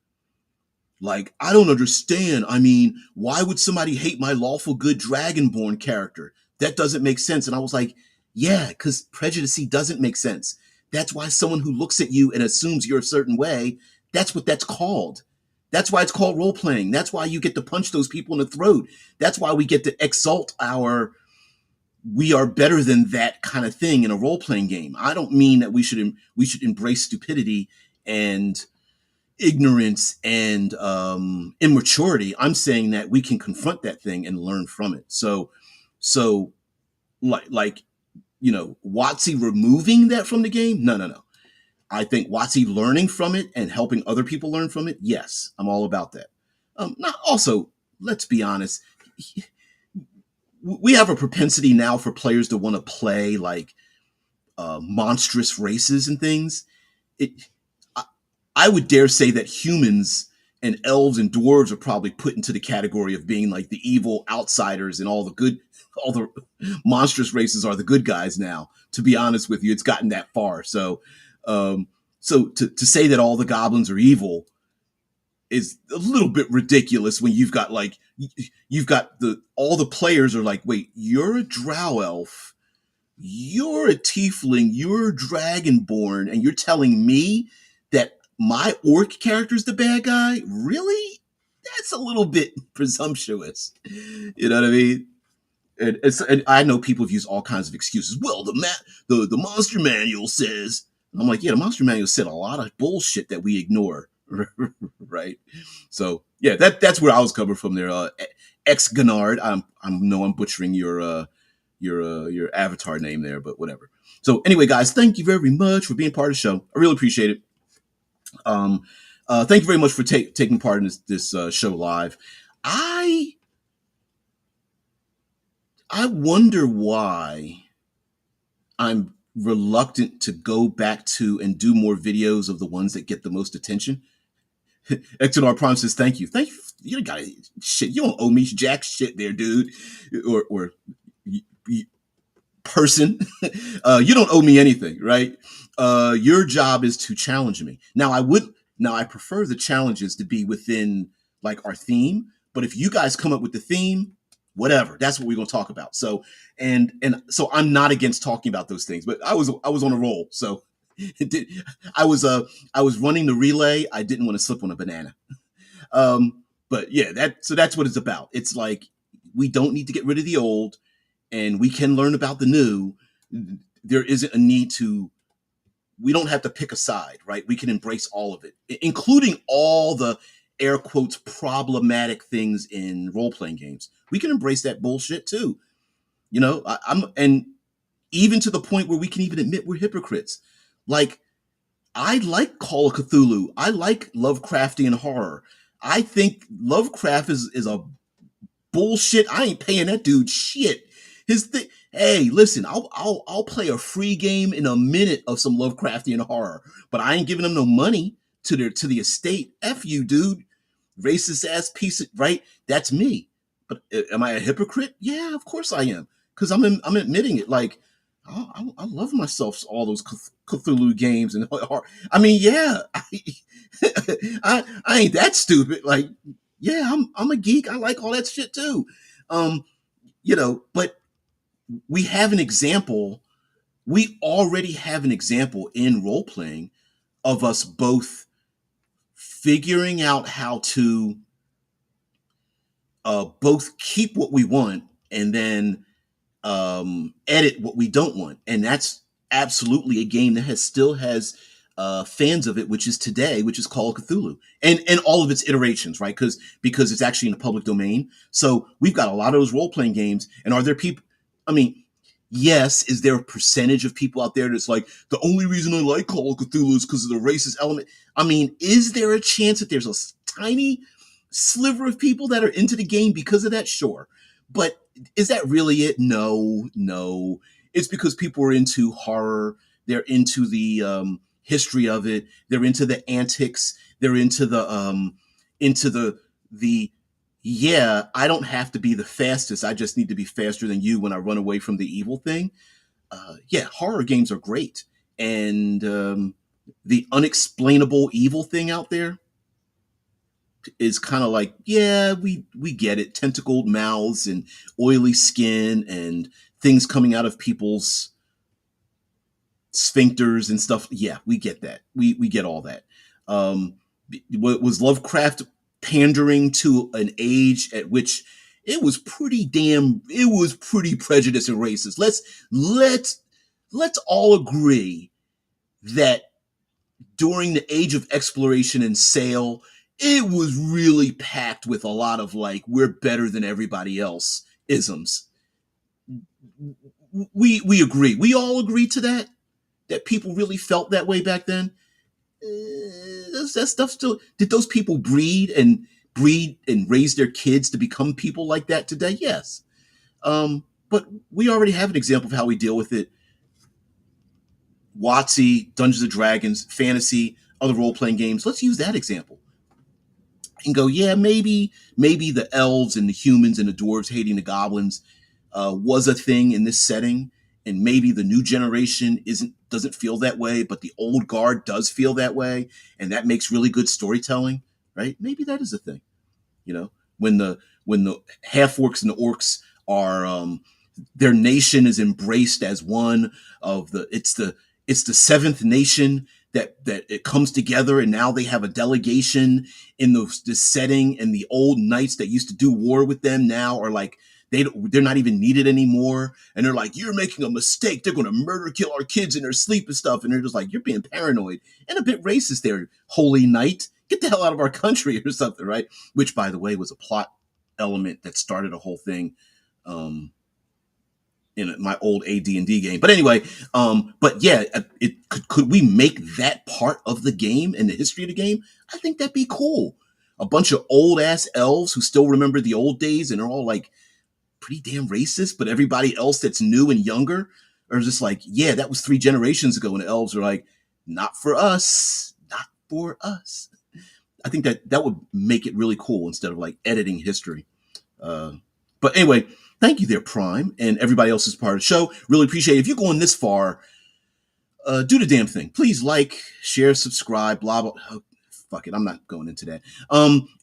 I don't understand. I mean, why would somebody hate my lawful good dragonborn character? That doesn't make sense. And I was like, yeah, because prejudice doesn't make sense. That's why someone who looks at you and assumes you're a certain way, that's what that's called. That's why it's called role playing. That's why you get to punch those people in the throat. That's why we get to exalt we are better than that kind of thing in a role playing game. I don't mean that we should embrace stupidity and ignorance and immaturity. I'm saying that we can confront that thing and learn from it. So like WotC removing that from the game? No. I think WotC learning from it and helping other people learn from it. Yes, I'm all about that. Not also, let's be honest. we have a propensity now for players to want to play like monstrous races and things. It, I, I would dare say that humans and elves and dwarves are probably put into the category of being like the evil outsiders, and all the monstrous races are the good guys now. To be honest with you, it's gotten that far. Um, so to say that all the goblins are evil is a little bit ridiculous when you've got the all the players are like, wait, you're a drow elf, you're a tiefling, you're dragonborn, and you're telling me that my orc character's the bad guy? Really? That's a little bit presumptuous. You know what I mean? And I know people have used all kinds of excuses. Well, the monster manual says. I'm like, yeah, the monster manual said a lot of bullshit that we ignore, right? So yeah, that's where I was coming from there. Ex Gennard. I'm butchering your avatar name there, but whatever. So anyway, guys, thank you very much for being part of the show. I really appreciate it. Um, thank you very much for taking part in this show live. I I wonder why I'm reluctant to go back to and do more videos of the ones that get the most attention. Exodar Prime says, "Thank you, thank you. You got shit. You don't owe me jack shit, there, dude, or person. You don't owe me anything, right? Your job is to challenge me. Now I prefer the challenges to be within like our theme, but if you guys come up with the theme, whatever, that's what we're going to talk about. So and so I'm not against talking about those things, but I was on a roll. So it did, I was running the relay. I didn't want to slip on a banana. But yeah, that's what it's about. It's like we don't need to get rid of the old, and we can learn about the new. There isn't a need to. We don't have to pick a side, right? We can embrace all of it, including all the air quotes problematic things in role playing games. We can embrace that bullshit too. I'm and even to the point where we can even admit we're hypocrites. Like I like Call of Cthulhu. I like Lovecraftian horror. I think Lovecraft is a bullshit. I ain't paying that dude shit. His thing. Hey, listen, I'll play a free game in a minute of some Lovecraftian horror, but I ain't giving them no money to the estate. F you, dude. Racist ass piece of right. That's me. But am I a hypocrite? Yeah, of course I am. Because I'm admitting it. Like I love myself all those Cthulhu games and horror. I mean, yeah, I ain't that stupid. Like, yeah, I'm a geek. I like all that shit too. Um, but we have an example. We already have an example in role playing of us both figuring out how to both keep what we want and then edit what we don't want, and that's absolutely a game that still has fans of it, which is today, which is Call of Cthulhu, and all of its iterations, right? Because it's actually in the public domain. So we've got a lot of those role playing games, and are there people? I mean, yes, is there a percentage of people out there that's like the only reason I like Call of Cthulhu is because of the racist element? I mean, is there a chance that there's a tiny sliver of people that are into the game because of that? Sure, but is that really it? No, no. It's because people are into horror. They're into the history of it. They're into the antics. They're into the yeah. I don't have to be the fastest. I just need to be faster than you when I run away from the evil thing. Yeah, horror games are great, and the unexplainable evil thing out there is kind of like, yeah, we get it. Tentacled mouths and oily skin and things coming out of people's sphincters and stuff. Yeah, we get that. We get all that. Um, was Lovecraft pandering to an age at which it was pretty prejudiced and racist. Let's all agree that during the age of exploration and sail, it was really packed with a lot of like, we're better than everybody else isms. We agree. We all agree to that people really felt that way back then. Does that stuff still, did those people breed and breed and raise their kids to become people like that today? Yes. But we already have an example of how we deal with it. WotC, Dungeons and Dragons, fantasy, other role playing games. Let's use that example and go, yeah, maybe the elves and the humans and the dwarves hating the goblins was a thing in this setting, and maybe the new generation doesn't feel that way, but the old guard does feel that way, and that makes really good storytelling, right? Maybe that is a thing, you know, when the half orcs and the orcs are their nation is embraced as one of the seventh nation that it comes together, and now they have a delegation in the setting, and the old knights that used to do war with them now are like they're not even needed anymore, and they're like, you're making a mistake, they're going to murder kill our kids in their sleep and stuff, and they're just like, you're being paranoid and a bit racist there, holy knight, get the hell out of our country or something, right? Which, by the way, was a plot element that started a whole thing um in my old AD&D game. But anyway, but yeah, it could we make that part of the game and the history of the game? I think that'd be cool. A bunch of old ass elves who still remember the old days and are all like pretty damn racist, but everybody else that's new and younger are just like, yeah, that was 3 generations ago, and the elves are like, not for us, not for us. I think that would make it really cool instead of like editing history. Uh, but anyway, thank you there, Prime, and everybody else is part of the show. Really appreciate it. If you're going this far, do the damn thing. Please like, share, subscribe, blah, blah. Oh, fuck it. I'm not going into that.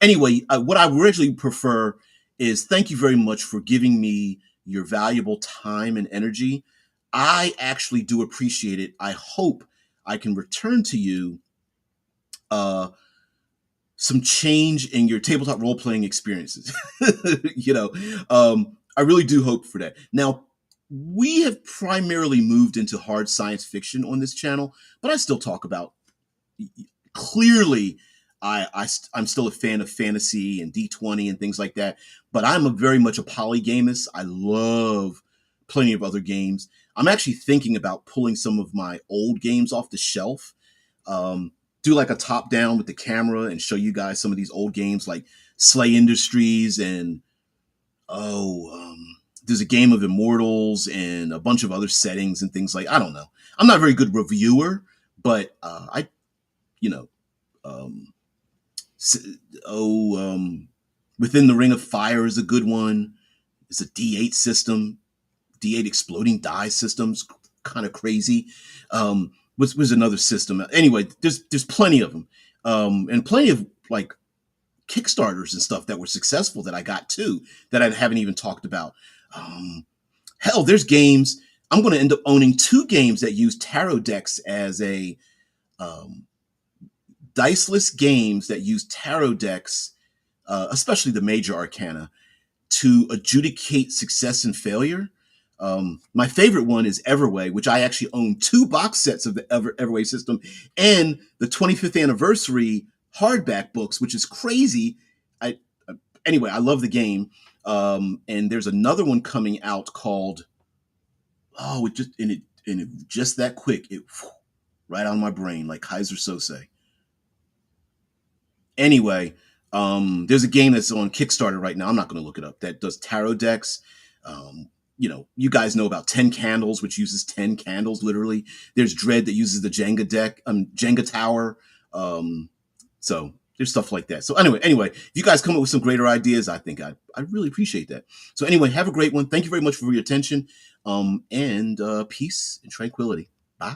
Anyway, what I originally prefer is thank you very much for giving me your valuable time and energy. I actually do appreciate it. I hope I can return to you uh, some change in your tabletop role playing experiences. you know, I really do hope for that. Now, we have primarily moved into hard science fiction on this channel, but I still talk about clearly. I'm still a fan of fantasy and D20 and things like that, but I'm very much a polygamist. I love plenty of other games. I'm actually thinking about pulling some of my old games off the shelf. Do like a top down with the camera and show you guys some of these old games like Slay Industries and there's a game of Immortals and a bunch of other settings and things like, I don't know. I'm not a very good reviewer, but you know, um, Within the Ring of Fire is a good one. It's a D8 system, D8 exploding die systems, kind of crazy. Was another system. Anyway, there's plenty of them, and plenty of like Kickstarters and stuff that were successful that I got too that I haven't even talked about. Hell, there's games. I'm going to end up owning 2 games that use tarot decks as a diceless games that use tarot decks, especially the major arcana, to adjudicate success and failure. My favorite one is Everway, which I actually own 2 box sets of the Everway system and the 25th anniversary hardback books, which is crazy. Anyway, I love the game. And there's another one coming out called it just that quick, it right on my brain like Kaiser Sose. Anyway, there's a game that's on Kickstarter right now. I'm not going to look it up. That does tarot decks. You guys know about 10 Candles, which uses 10 candles literally. There's Dread that uses the Jenga deck, Jenga tower. So there's stuff like that. So anyway, if you guys come up with some greater ideas, I think I really appreciate that. So anyway, have a great one. Thank you very much for your attention. And peace and tranquility. Bye.